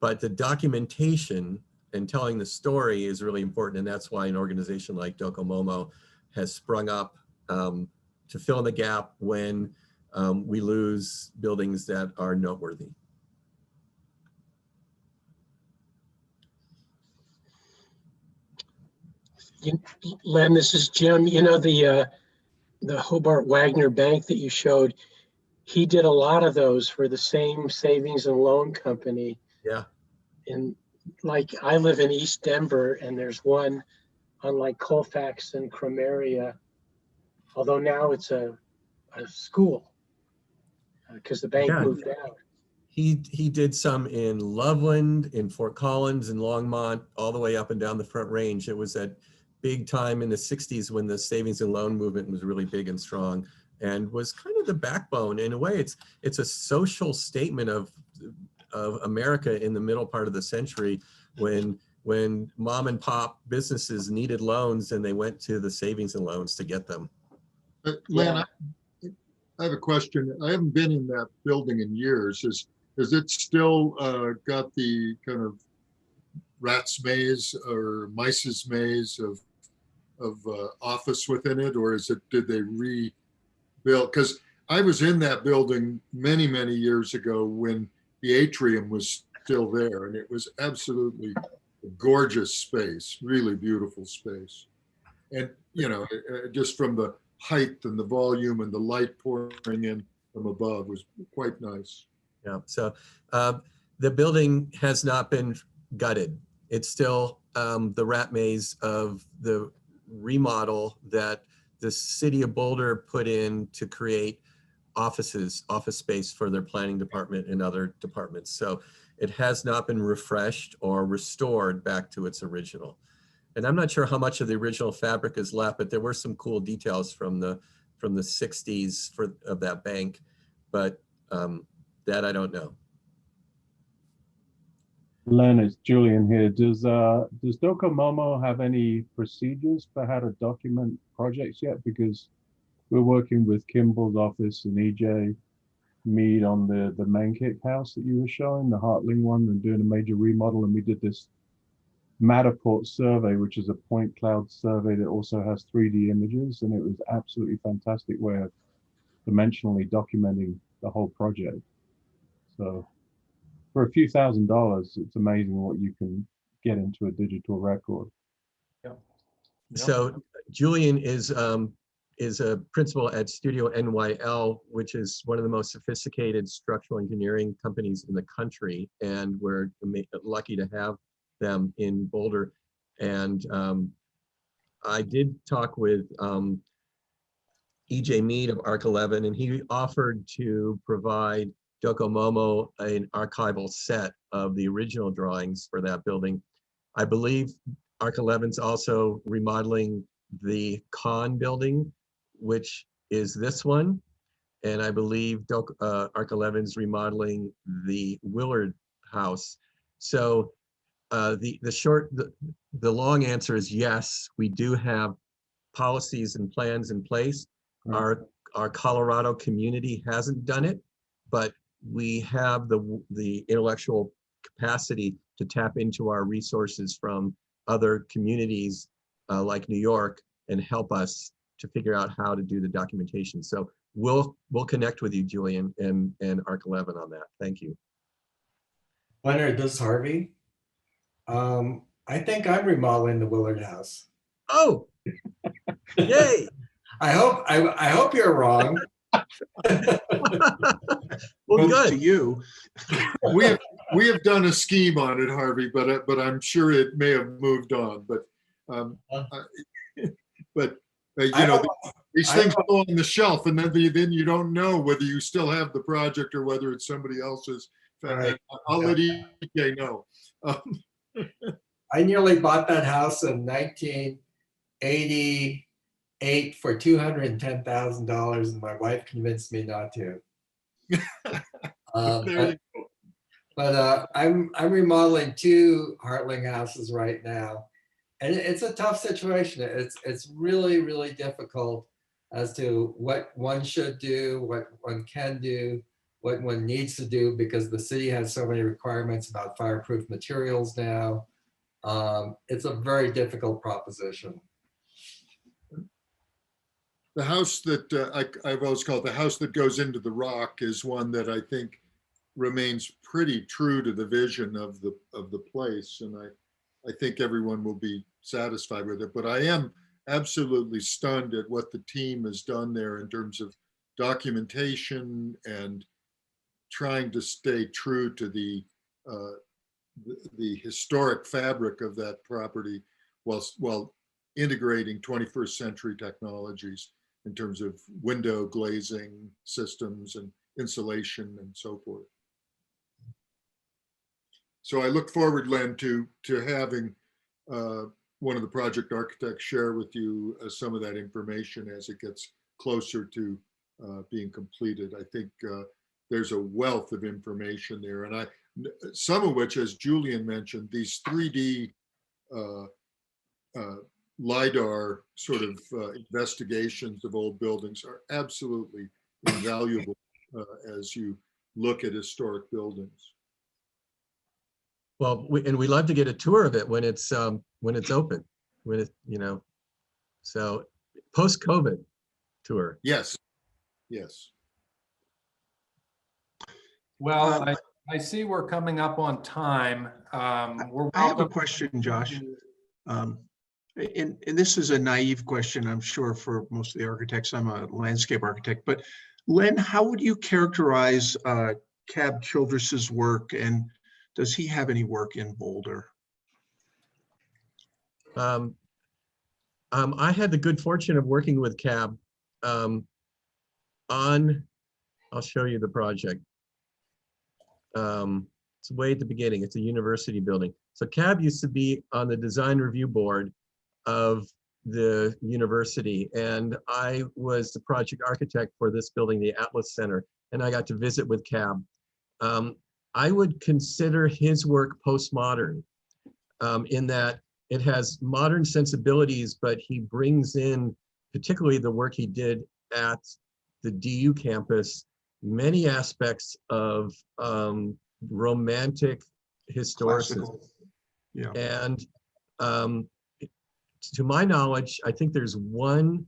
Speaker 2: but the documentation and telling the story is really important. And that's why an organization like Docomomo has sprung up to fill in the gap when we lose buildings that are noteworthy.
Speaker 7: Len, this is Jim. You know, the Hobart Wagner Bank that you showed, he did a lot of those for the same savings and loan company.
Speaker 2: Yeah.
Speaker 7: And like, I live in East Denver, and there's one on like Colfax and Cromeria, although now it's a school because the bank
Speaker 2: Yeah.
Speaker 7: moved out.
Speaker 2: He did some in Loveland, in Fort Collins, in Longmont, all the way up and down the Front Range. It was that big time in the 60s when the savings and loan movement was really big and strong, and was kind of the backbone. In a way, it's a social statement of America in the middle part of the century, when mom and pop businesses needed loans and they went to the savings and loans to get them.
Speaker 5: Len,
Speaker 7: Yeah.
Speaker 5: I have a question. I haven't been in that building in years. Is it still got the kind of rat's maze or mice's maze of office within it, or did they rebuild? Because I was in that building many years ago when the atrium was still there, and it was absolutely a gorgeous space, really beautiful space. And you know, just from the height and the volume and the light pouring in from above was quite nice.
Speaker 2: Yeah. So the building has not been gutted. It's still the rat maze of the remodel that the city of Boulder put in to create office space for their planning department and other departments. So it has not been refreshed or restored back to its original. And I'm not sure how much of the original fabric is left, but there were some cool details from the 60s of that bank, but that I don't know.
Speaker 8: Len, it's Julian here. Does Docomomo have any procedures for how to document projects yet? Because we're working with Kimball's office and EJ Mead on the Mankick house that you were showing, the Hartling one, and doing a major remodel. And we did this Matterport survey, which is a point cloud survey that also has 3D images, and it was absolutely fantastic way of dimensionally documenting the whole project. So for a few $1,000s, it's amazing what you can get into a digital record.
Speaker 1: Yeah.
Speaker 2: So Julian is a principal at Studio NYL, which is one of the most sophisticated structural engineering companies in the country, and we're lucky to have them in Boulder. And I did talk with EJ Mead of Arc 11, and he offered to provide Docomomo an archival set of the original drawings for that building. I believe Arc 11's also remodeling the Con building, which is this one. And I believe Arc 11's remodeling the Willard house. So the long answer is yes, we do have policies and plans in place. Our Colorado community hasn't done it, but we have the intellectual capacity to tap into our resources from other communities like New York and help us to figure out how to do the documentation. So we'll connect with you, Julian, and Arc 11 on that. Thank you.
Speaker 9: Leonard, this is Harvey. I think I'm remodeling the Willard House.
Speaker 2: Oh, yay.
Speaker 9: I hope you're wrong.
Speaker 2: Well,
Speaker 3: Votes to
Speaker 2: good.
Speaker 3: you.
Speaker 5: We have done a scheme on it, Harvey, but I'm sure it may have moved on. But you
Speaker 9: I
Speaker 5: know,
Speaker 9: don't-
Speaker 5: these
Speaker 9: I
Speaker 5: things
Speaker 9: don't-
Speaker 5: go on the shelf, and then you don't know whether you still have the project or whether it's somebody else's.
Speaker 9: Right.
Speaker 5: I'll let EJ know.
Speaker 9: I nearly bought that house in 1988 for $210,000, and my wife convinced me not to.
Speaker 5: There you go.
Speaker 9: But I'm remodeling 2 Heartling houses right now, and it's a tough situation. It's really, really difficult as to what one should do, what one can do, what one needs to do, because the city has so many requirements about fireproof materials now. It's a very difficult proposition.
Speaker 5: The house that I've always called the house that goes into the rock is one that I think remains pretty true to the vision of the place, and I think everyone will be satisfied with it. But I am absolutely stunned at what the team has done there in terms of documentation and trying to stay true to the historic fabric of that property while integrating 21st century technologies in terms of window glazing systems and insulation and so forth. So I look forward, Len, to having one of the project architects share with you some of that information as it gets closer to being completed. I think there's a wealth of information there, and some of which, as Julian mentioned, these 3D LiDAR sort of investigations of old buildings are absolutely invaluable as you look at historic buildings.
Speaker 2: Well, and we love to get a tour of it when it's open, when it, so post-COVID tour.
Speaker 5: Yes, yes.
Speaker 1: Well, I see we're coming up on time. We're
Speaker 3: I have a
Speaker 1: welcome.
Speaker 3: question, Josh. And this is a naive question, I'm sure, for most of the architects. I'm a landscape architect, but Len, how would you characterize Cab Childress's work, and does he have any work in Boulder?
Speaker 2: I had the good fortune of working with Cab on, I'll show you the project. It's way at the beginning. It's a university building. So Cab used to be on the design review board of the university, and I was the project architect for this building, the Atlas Center, and I got to visit with Cab. I would consider his work postmodern in that it has modern sensibilities, but he brings in, particularly the work he did at the DU campus, many aspects of romantic historicism.
Speaker 3: Classical. Yeah.
Speaker 2: And to my knowledge, I think there's one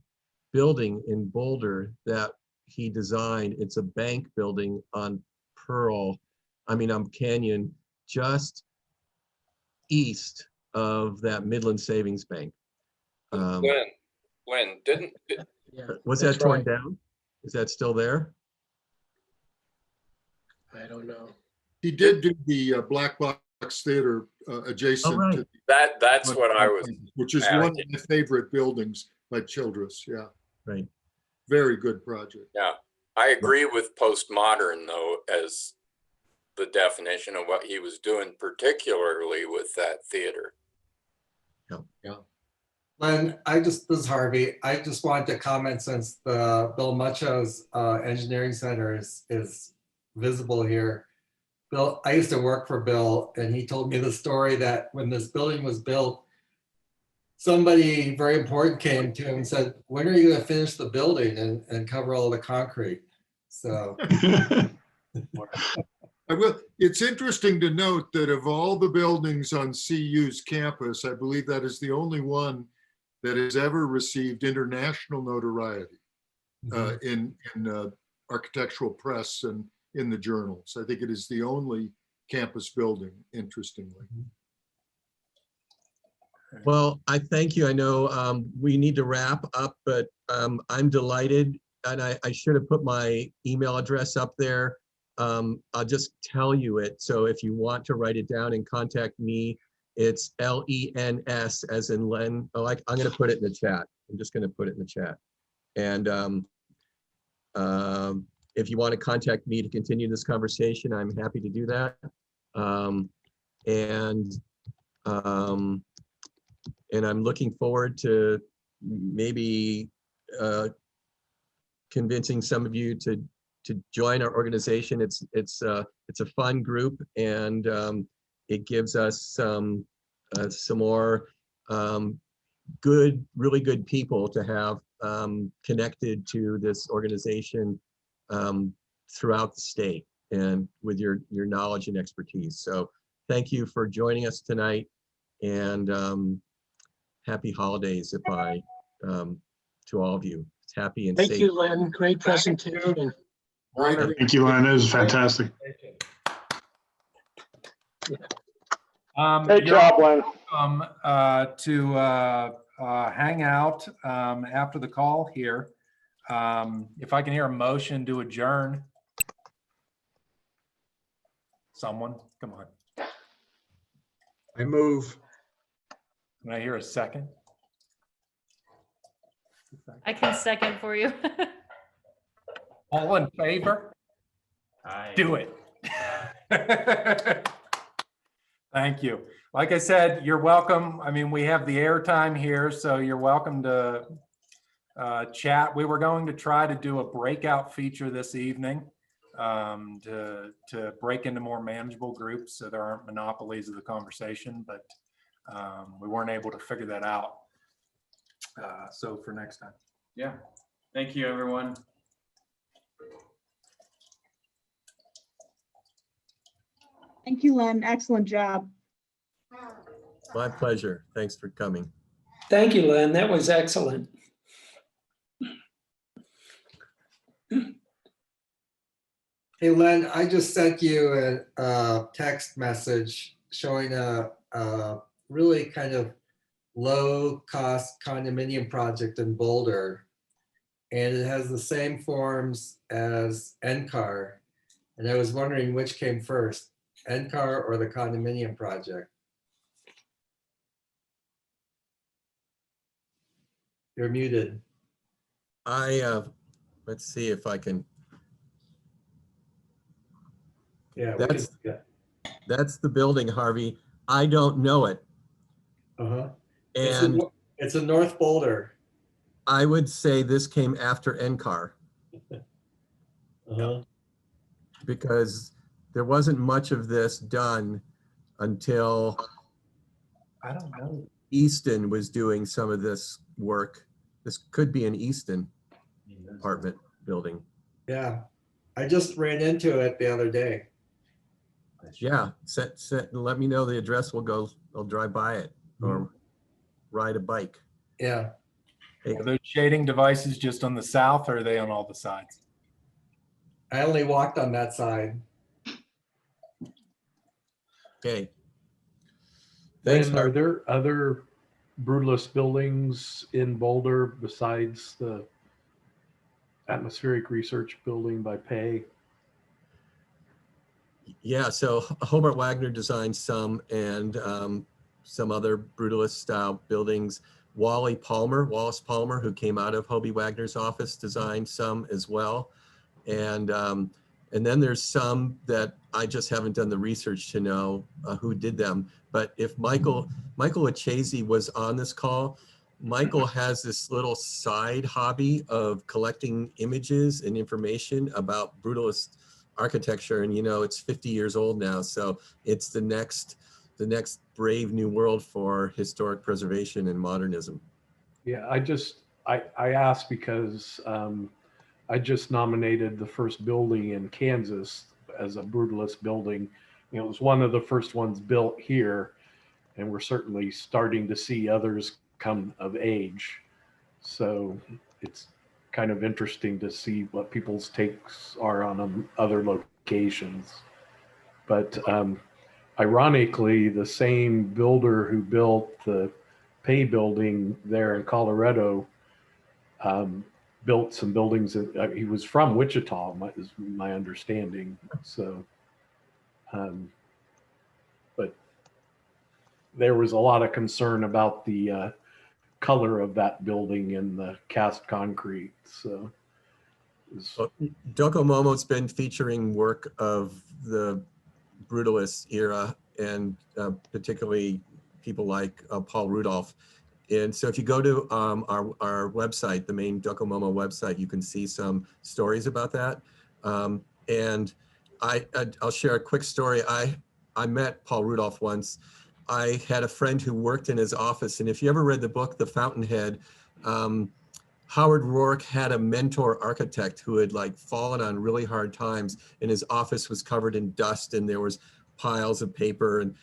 Speaker 2: building in Boulder that he designed. It's a bank building on Canyon, just east of that Midland Savings Bank.
Speaker 10: When didn't
Speaker 7: Yeah,
Speaker 2: Was that
Speaker 7: that's
Speaker 2: torn
Speaker 7: right.
Speaker 2: down? Is that still there?
Speaker 7: I don't know.
Speaker 5: He did do the Black Box Theater adjacent
Speaker 2: right.
Speaker 5: to
Speaker 10: that's what I was.
Speaker 5: which is one of my favorite buildings by Childress. Yeah,
Speaker 2: Right.
Speaker 5: very good project.
Speaker 10: Yeah, I agree with postmodern though as the definition of what he was doing, particularly with that theater.
Speaker 9: Len, this is Harvey. I just wanted to comment, since the Bill Mucho's Engineering Center is visible here. Bill, I used to work for Bill, and he told me the story that when this building was built, somebody very important came to him and said, "When are you going to finish the building and cover all the concrete?" So
Speaker 5: It's interesting to note that of all the buildings on CU's campus, I believe that is the only one that has ever received international notoriety in architectural press and in the journals. I think it is the only campus building, interestingly.
Speaker 2: Well, I thank you. I know we need to wrap up, but I'm delighted. And I should have put my email address up there. I'll just tell you it. So if you want to write it down and contact me, it's LENS as in Len. Oh, I'm going to put it in the chat. I'm just going to put it in the chat. And if you want to contact me to continue this conversation, I'm happy to do that. And I'm looking forward to maybe convincing some of you to join our organization. It's a fun group, and it gives us some more really good people to have connected to this organization throughout the state and with your knowledge and expertise. So thank you for joining us tonight, and happy holidays to all of you. It's happy and
Speaker 7: Thank
Speaker 2: safe.
Speaker 7: you, Len. Great presentation.
Speaker 5: Right.
Speaker 11: Thank you, Len. It was fantastic.
Speaker 1: Great job, Len. To hang out after the call here. If I can hear a motion to adjourn. Someone, come on.
Speaker 3: I move.
Speaker 1: Can I hear a second?
Speaker 6: I can second for you.
Speaker 1: All in favor? Do it. Thank you. Like I said, you're welcome. I mean, we have the airtime here, so you're welcome to chat. We were going to try to do a breakout feature this evening to break into more manageable groups so there aren't monopolies of the conversation, but we weren't able to figure that out. So for next time.
Speaker 12: Yeah. Thank you, everyone.
Speaker 13: Thank you, Len. Excellent job.
Speaker 2: My pleasure. Thanks for coming.
Speaker 14: Thank you, Len. That was excellent.
Speaker 9: Hey, Len, I just sent you a text message showing a really kind of low-cost condominium project in Boulder. And it has the same forms as NCAR. And I was wondering which came first, NCAR or the condominium project? You're muted.
Speaker 2: Let's see if I can.
Speaker 9: Yeah,
Speaker 2: that's the building, Harvey. I don't know it.
Speaker 9: Uh-huh.
Speaker 2: And
Speaker 9: it's in North Boulder.
Speaker 2: I would say this came after NCAR.
Speaker 9: Uh-huh.
Speaker 2: Because there wasn't much of this done until
Speaker 1: I don't know.
Speaker 2: Easton was doing some of this work. This could be an Easton apartment building.
Speaker 9: Yeah, I just ran into it the other day.
Speaker 2: Yeah, let me know the address. I'll drive by it or ride a bike.
Speaker 9: Yeah.
Speaker 2: Hey.
Speaker 1: Are those shading devices just on the south, or are they on all the sides?
Speaker 9: I only walked on that side.
Speaker 2: Okay. Thanks.
Speaker 8: Lynn, are there other brutalist buildings in Boulder besides the atmospheric research building by Pay?
Speaker 2: Yeah, so Hobart Wagner designed some, and some other brutalist style buildings. Wallace Palmer, who came out of Hobie Wagner's office, designed some as well. And then there's some that I just haven't done the research to know who did them. But if Michael Achese was on this call, Michael has this little side hobby of collecting images and information about brutalist architecture. And, it's 50 years old now. So it's the next brave new world for historic preservation and modernism.
Speaker 8: Yeah, I asked because I just nominated the first building in Kansas as a brutalist building. It was one of the first ones built here, and we're certainly starting to see others come of age. So it's kind of interesting to see what people's takes are on other locations. But ironically, the same builder who built the pay building there in Colorado, built some buildings. He was from Wichita, is my understanding. So, but there was a lot of concern about the color of that building and the cast concrete. So,
Speaker 2: Well, Docomomo's been featuring work of the Brutalist era, and particularly people like Paul Rudolph. And so if you go to our website, the main Docomomo website, you can see some stories about that. And I'll share a quick story. I met Paul Rudolph once. I had a friend who worked in his office, and if you ever read the book, The Fountainhead, Howard Rourke had a mentor architect who had like fallen on really hard times, and his office was covered in dust and there was piles of paper. And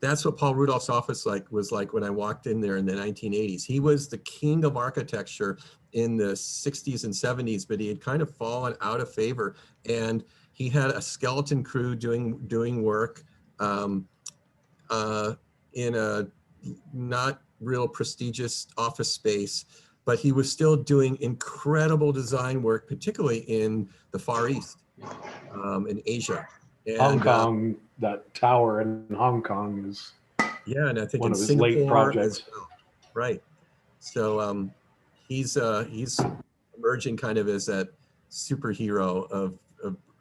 Speaker 2: that's what Paul Rudolph's office was like when I walked in there in the 1980s. He was the king of architecture in the 60s and 70s, but he had kind of fallen out of favor. And he had a skeleton crew doing work in a not real prestigious office space, but he was still doing incredible design work, particularly in the Far East, in Asia. And,
Speaker 8: Hong Kong, that tower in Hong Kong is
Speaker 2: and I think
Speaker 8: one
Speaker 2: in
Speaker 8: of his
Speaker 2: Singapore
Speaker 8: late projects.
Speaker 2: as well. Right. So he's emerging kind of as that superhero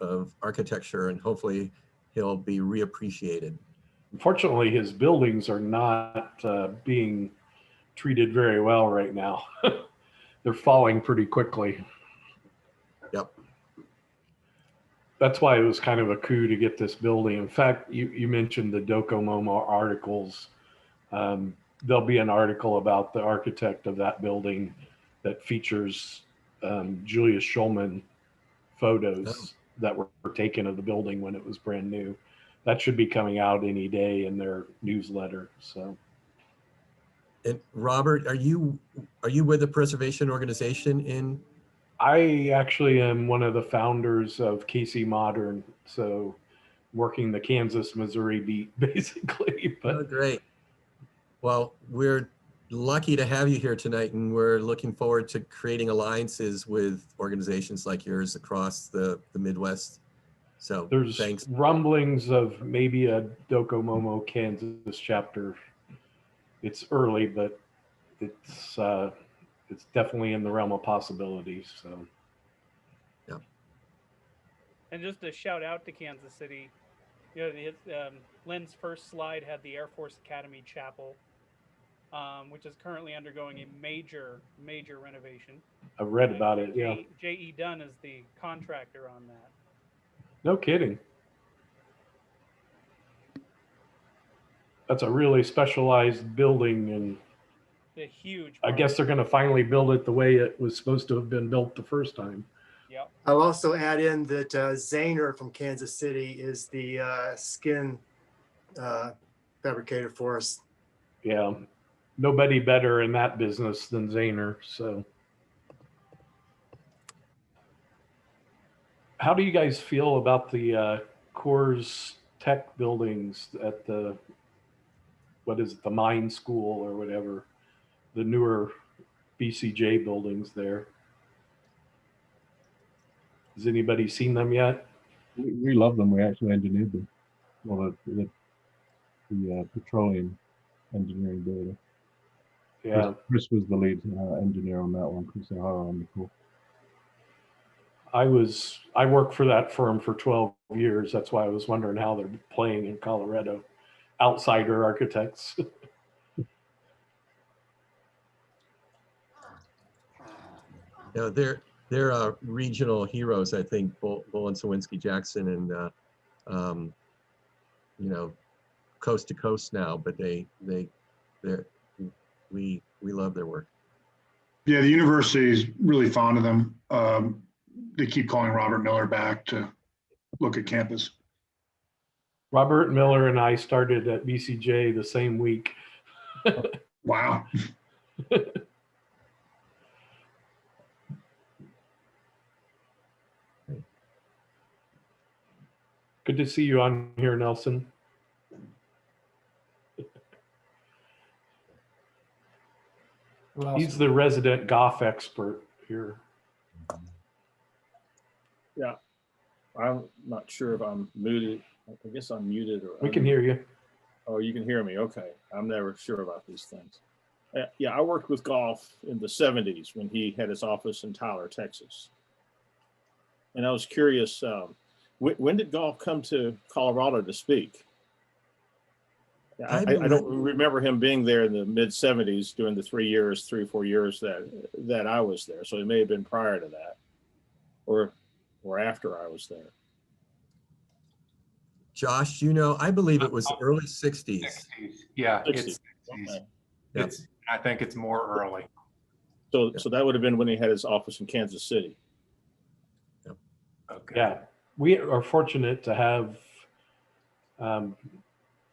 Speaker 2: of architecture, and hopefully he'll be reappreciated.
Speaker 8: Unfortunately, his buildings are not being treated very well right now. They're falling pretty quickly.
Speaker 2: Yep.
Speaker 8: That's why it was kind of a coup to get this building. In fact, you mentioned the Docomomo articles. There'll be an article about the architect of that building that features Julius Schulman photos that were taken of the building when it was brand new. That should be coming out any day in their newsletter. So.
Speaker 2: And Robert, are you with the preservation organization in?
Speaker 8: I actually am one of the founders of KC Modern, so working the Kansas, Missouri beat basically. But
Speaker 2: Oh, great. Well, we're lucky to have you here tonight, and we're looking forward to creating alliances with organizations like yours across the Midwest. So
Speaker 8: there's
Speaker 2: thanks.
Speaker 8: rumblings of maybe a Docomomo Kansas chapter. It's early, but it's definitely in the realm of possibilities. So.
Speaker 4: And just a shout out to Kansas City. You know, Lynn's first slide had the Air Force Academy Chapel, which is currently undergoing a major renovation.
Speaker 8: I've read about it. Yeah.
Speaker 4: J.E. Dunn is the contractor on that.
Speaker 8: No kidding. That's a really specialized building, and
Speaker 4: a huge
Speaker 8: I guess they're going to finally build it the way it was supposed to have been built the first time.
Speaker 4: Yep.
Speaker 11: I'll also add in that Zahner from Kansas City is the skin fabricator for us.
Speaker 8: Yeah, nobody better in that business than Zahner. So how do you guys feel about the Coors Tech buildings at the, what is it, the Mine School or whatever, the newer BCJ buildings there? Has anybody seen them yet? We love them. We actually engineered them. Well, the petroleum engineering builder. Yeah, Chris was the lead engineer on that one. Chris O'Hara on the call. I worked for that firm for 12 years. That's why I was wondering how they're playing in Colorado. Outsider architects.
Speaker 2: Yeah, they're regional heroes, I think. Bull and Sawinski Jackson, and coast to coast now. But we love their work.
Speaker 15: Yeah, the university is really fond of them. They keep calling Robert Miller back to look at campus.
Speaker 8: Robert Miller and I started at BCJ the same week.
Speaker 15: Wow.
Speaker 8: Good to see you on here, Nelson.
Speaker 16: He's the resident golf expert here.
Speaker 17: Yeah, I'm not sure if I'm muted. I guess I'm muted or.
Speaker 16: We can hear you.
Speaker 17: Oh, you can hear me. Okay. I'm never sure about these things. Yeah, I worked with golf in the 70s when he had his office in Tyler, Texas. And I was curious, when did golf come to Colorado to speak? I don't remember him being there in the mid 70s during the 3 or 4 years that I was there. So it may have been prior to that or after I was there.
Speaker 2: Josh, you know, I believe it was the early 60s.
Speaker 1: Yeah,
Speaker 17: 60s.
Speaker 1: it's 60s.
Speaker 17: Okay.
Speaker 1: I think it's more early.
Speaker 17: So that would have been when he had his office in Kansas City.
Speaker 1: Okay.
Speaker 16: Yeah, we are fortunate to have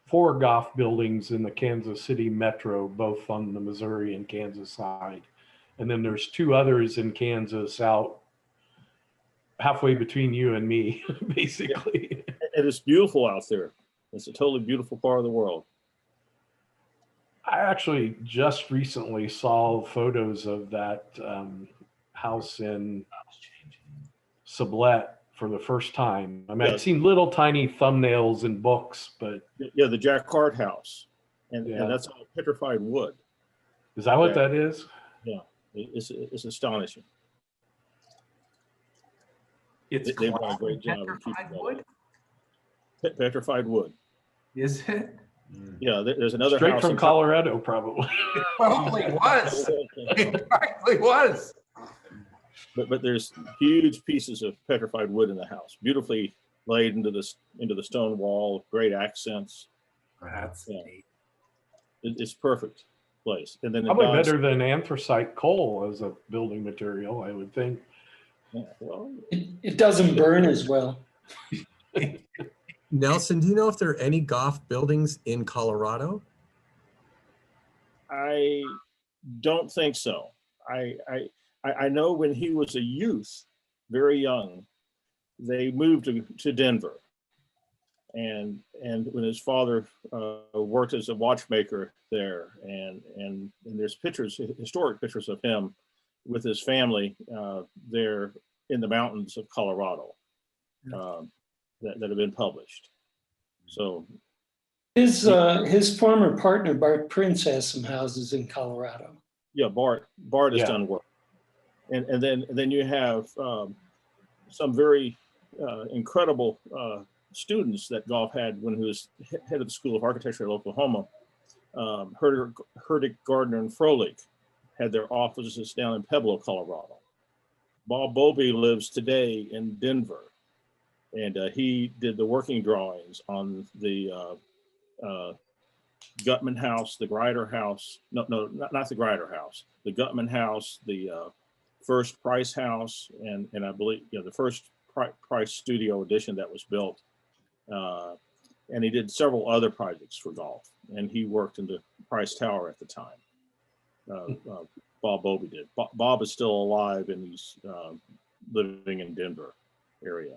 Speaker 16: 4 golf buildings in the Kansas City metro, both on the Missouri and Kansas side. And then there's 2 others in Kansas out halfway between you and me, basically.
Speaker 17: Yeah. It is beautiful out there. It's a totally beautiful part of the world.
Speaker 16: I actually just recently saw photos of that house in Sublette for the first time. I mean, I'd seen little tiny thumbnails in books, but
Speaker 17: yeah, the Jack Hart house, and that's all petrified wood.
Speaker 16: Is that what that is?
Speaker 17: Yeah, it's astonishing.
Speaker 1: It's
Speaker 17: they've done a great job of keeping that
Speaker 1: wood.
Speaker 17: Petrified wood.
Speaker 1: Is it?
Speaker 17: Yeah, there's another
Speaker 16: straight
Speaker 17: house
Speaker 16: from Colorado, probably.
Speaker 1: It probably was. It probably was.
Speaker 17: But there's huge pieces of petrified wood in the house, beautifully laid into the stone wall, great accents.
Speaker 1: That's neat.
Speaker 17: It's perfect place. And then
Speaker 16: probably better than anthracite coal as a building material, I would think.
Speaker 17: Yeah, well,
Speaker 14: it doesn't burn as well.
Speaker 2: Nelson, do you know if there are any golf buildings in Colorado?
Speaker 17: I don't think so. I know when he was a youth, very young, they moved to Denver. And when his father worked as a watchmaker there, and there's pictures, historic pictures of him with his family there in the mountains of Colorado that have been published. So
Speaker 14: his former partner Bart Prince has some houses in Colorado.
Speaker 17: Yeah, Bart has done work, and then you have some very incredible students that Goff had when he was head of the School of Architecture at Oklahoma. Herdick, Gardner, and Froelich had their offices down in Pueblo, Colorado. Bob Bowlby lives today in Denver, and he did the working drawings on the Gutman House, the Grider House. No, not the Grider House. The Gutman House, the first Price House, and I believe the first Price Studio Edition that was built. And he did several other projects for golf, and he worked in the Price Tower at the time. Bob Bowlby did. Bob is still alive, and he's living in Denver area.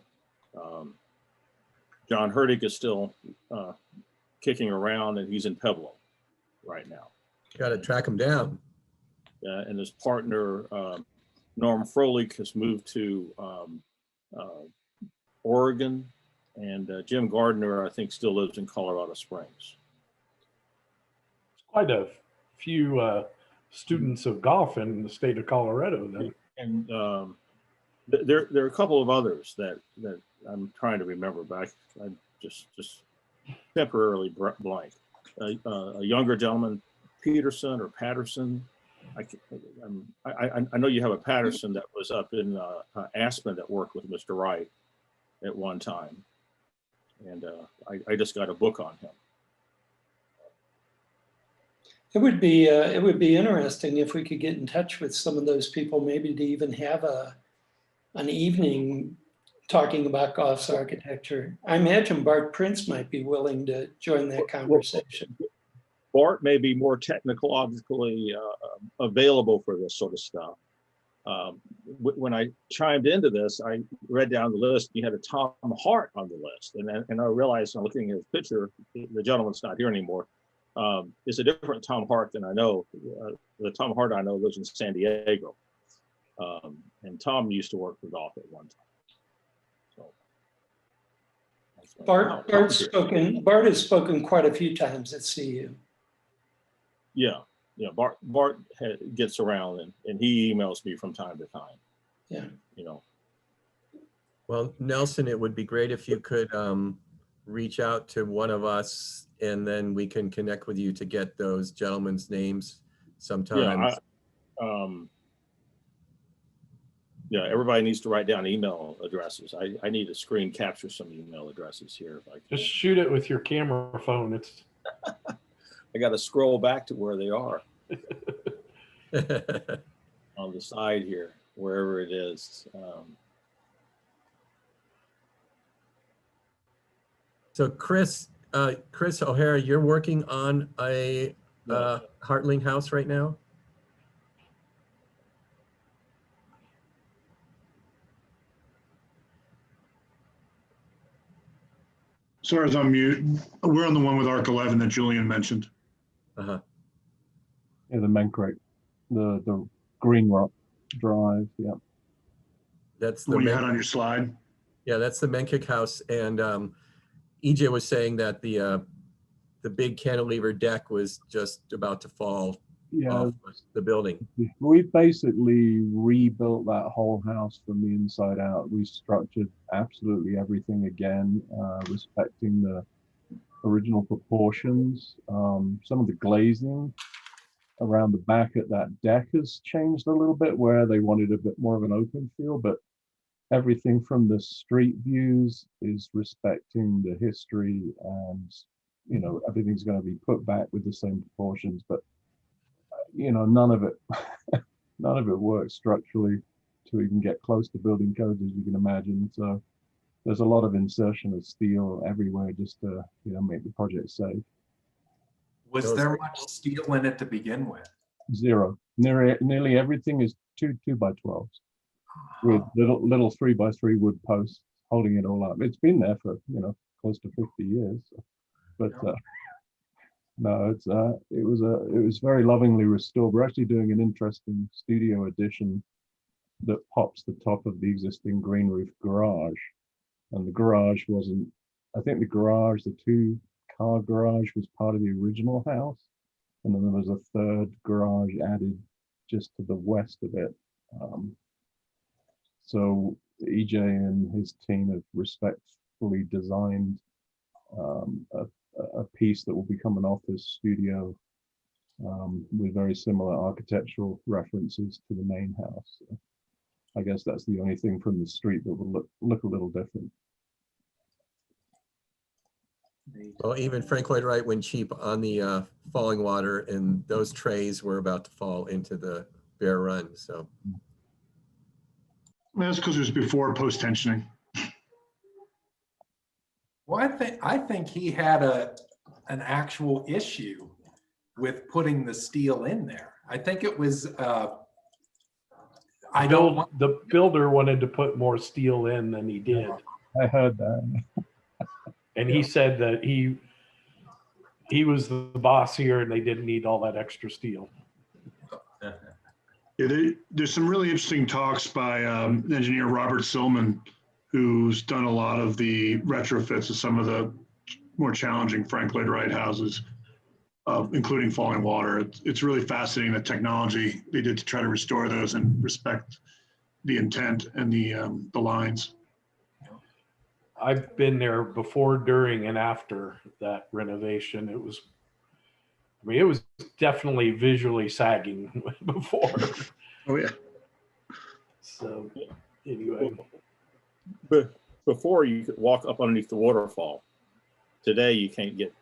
Speaker 17: John Herdick is still kicking around, and he's in Pueblo right now.
Speaker 2: Got to track him down.
Speaker 17: And his partner, Norm Froelich, has moved to Oregon, and Jim Gardner, I think, still lives in Colorado Springs.
Speaker 16: Quite a few students of golf in the state of Colorado, then.
Speaker 17: And there are a couple of others that I'm trying to remember, but I just temporarily blank. A younger gentleman, Peterson or Patterson. I know you have a Patterson that was up in Aspen that worked with Mr. Wright at one time, and I just got a book on him.
Speaker 14: It would be interesting if we could get in touch with some of those people, maybe to even have an evening talking about Goff's architecture. I imagine Bart Prince might be willing to join that conversation.
Speaker 17: Bart may be more technologically available for this sort of stuff. When I chimed into this, I read down the list. You had a Tom Hart on the list, and I realized, I'm looking at his picture, the gentleman's not here anymore. It's a different Tom Hart than I know. The Tom Hart I know lives in San Diego. And Tom used to work for golf at one time. So, wow,
Speaker 14: Bart has spoken quite a few times at CU.
Speaker 17: Yeah, Bart gets around and he emails me from time to time.
Speaker 14: Yeah.
Speaker 17: You know.
Speaker 2: Well, Nelson, it would be great if you could reach out to one of us and then we can connect with you to get those gentlemen's names sometime.
Speaker 17: Yeah, everybody needs to write down email addresses. I need to screen capture some email addresses here. If I can.
Speaker 16: Just shoot it with your camera phone. It's.
Speaker 17: I got to scroll back to where they are on the side here, wherever it is.
Speaker 2: So Chris O'Hara, you're working on a Heartling house right now?
Speaker 15: Sorry, I was on mute. We're on the one with ARC 11 that Julian mentioned.
Speaker 2: Uh-huh.
Speaker 8: Yeah, the Mencrate, the Green Rock Drive. Yeah.
Speaker 2: That's
Speaker 15: the one you had on your slide.
Speaker 2: Yeah, that's the Menkik house. And EJ was saying that the big cantilever deck was just about to fall off the building.
Speaker 8: We basically rebuilt that whole house from the inside out. We structured absolutely everything again, respecting the original proportions. Some of the glazing around the back at that deck has changed a little bit, where they wanted a bit more of an open feel, but everything from the street views is respecting the history, and everything's going to be put back with the same proportions, but none of it works structurally to even get close to building codes, as you can imagine. So there's a lot of insertion of steel everywhere just to make the project safe.
Speaker 1: Was there much steel in it to begin with?
Speaker 8: Zero. Nearly everything is 2x12s with little 3x3 wood posts holding it all up. It's been there for close to 50 years, but no, it was very lovingly restored. We're actually doing an interesting studio addition that pops the top of the existing green roof garage, and the garage wasn't. I think the 2-car garage was part of the original house, and then there was a third garage added just to the west of it. So EJ and his team have respectfully designed a piece that will become an office studio with very similar architectural references to the main house. So I guess that's the only thing from the street that will look a little different.
Speaker 2: Well, even Frank Lloyd Wright went cheap on the falling water, and those trays were about to fall into the Bear Run. So
Speaker 15: that's because it was before post-tensioning.
Speaker 1: Well, I think he had an actual issue with putting the steel in there. I think it was
Speaker 16: the builder wanted to put more steel in than he did.
Speaker 8: I heard that.
Speaker 16: And he said that he was the boss here and they didn't need all that extra steel.
Speaker 15: Yeah, there's some really interesting talks by engineer Robert Silman, who's done a lot of the retrofits of some of the more challenging Frank Lloyd Wright houses, including falling water. It's really fascinating the technology they did to try to restore those and respect the intent and the lines.
Speaker 16: I've been there before, during, and after that renovation. It was definitely visually sagging before.
Speaker 15: Oh yeah.
Speaker 16: So anyway.
Speaker 17: But before you could walk up underneath the waterfall. Today you can't get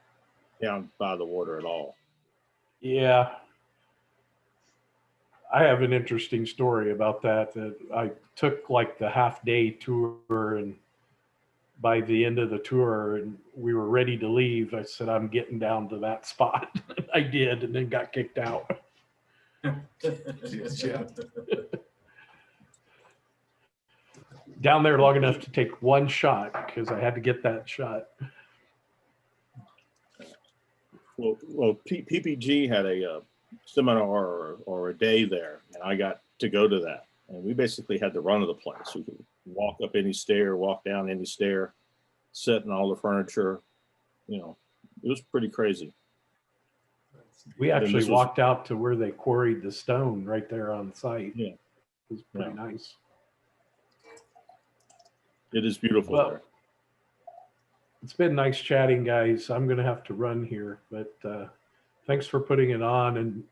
Speaker 17: down by the water at all.
Speaker 16: Yeah. I have an interesting story about that I took like the half-day tour, and by the end of the tour and we were ready to leave, I said, I'm getting down to that spot. I did, and then got kicked out. Down there long enough to take one shot because I had to get that shot.
Speaker 17: PPG had a seminar or a day there, and I got to go to that. And we basically had the run of the place. We could walk up any stair, walk down any stair, sit in all the furniture. You know, it was pretty crazy.
Speaker 16: We
Speaker 17: And
Speaker 16: actually
Speaker 17: this was-
Speaker 16: walked out to where they quarried the stone right there on site.
Speaker 17: Yeah.
Speaker 16: It was pretty
Speaker 17: Yeah.
Speaker 16: nice.
Speaker 17: It is beautiful
Speaker 16: Well,
Speaker 17: there.
Speaker 16: it's been nice chatting, guys. I'm going to have to run here, but thanks for putting it on. And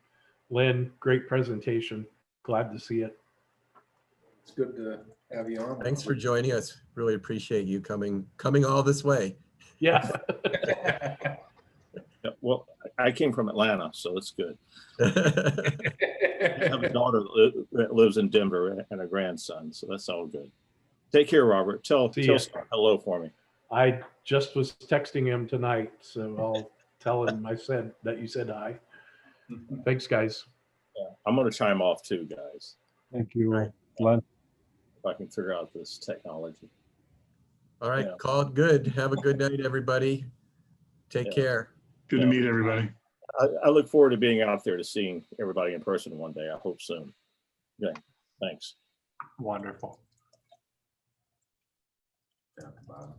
Speaker 16: Lynn, great presentation. Glad to see it.
Speaker 1: It's good to have you on.
Speaker 2: Thanks for joining us. Really appreciate you coming all this way.
Speaker 16: Yeah.
Speaker 17: Yeah, well, I came from Atlanta, so it's good. I have a daughter that lives in Denver and a grandson, so that's all good. Take care, Robert. Tell Scott hello for me.
Speaker 16: I just was texting him tonight, so I'll tell him I said that you said hi. Thanks, guys.
Speaker 17: Yeah, I'm going to chime off too, guys.
Speaker 8: Thank you, Glenn.
Speaker 17: If I can figure out this technology.
Speaker 2: All right,
Speaker 17: Yeah.
Speaker 2: call it good. Have a good night, everybody. Take care.
Speaker 15: Good to meet everybody.
Speaker 17: I look forward to being out there to seeing everybody in person one day. I hope soon. Okay, thanks.
Speaker 1: Wonderful. Down at the bottom.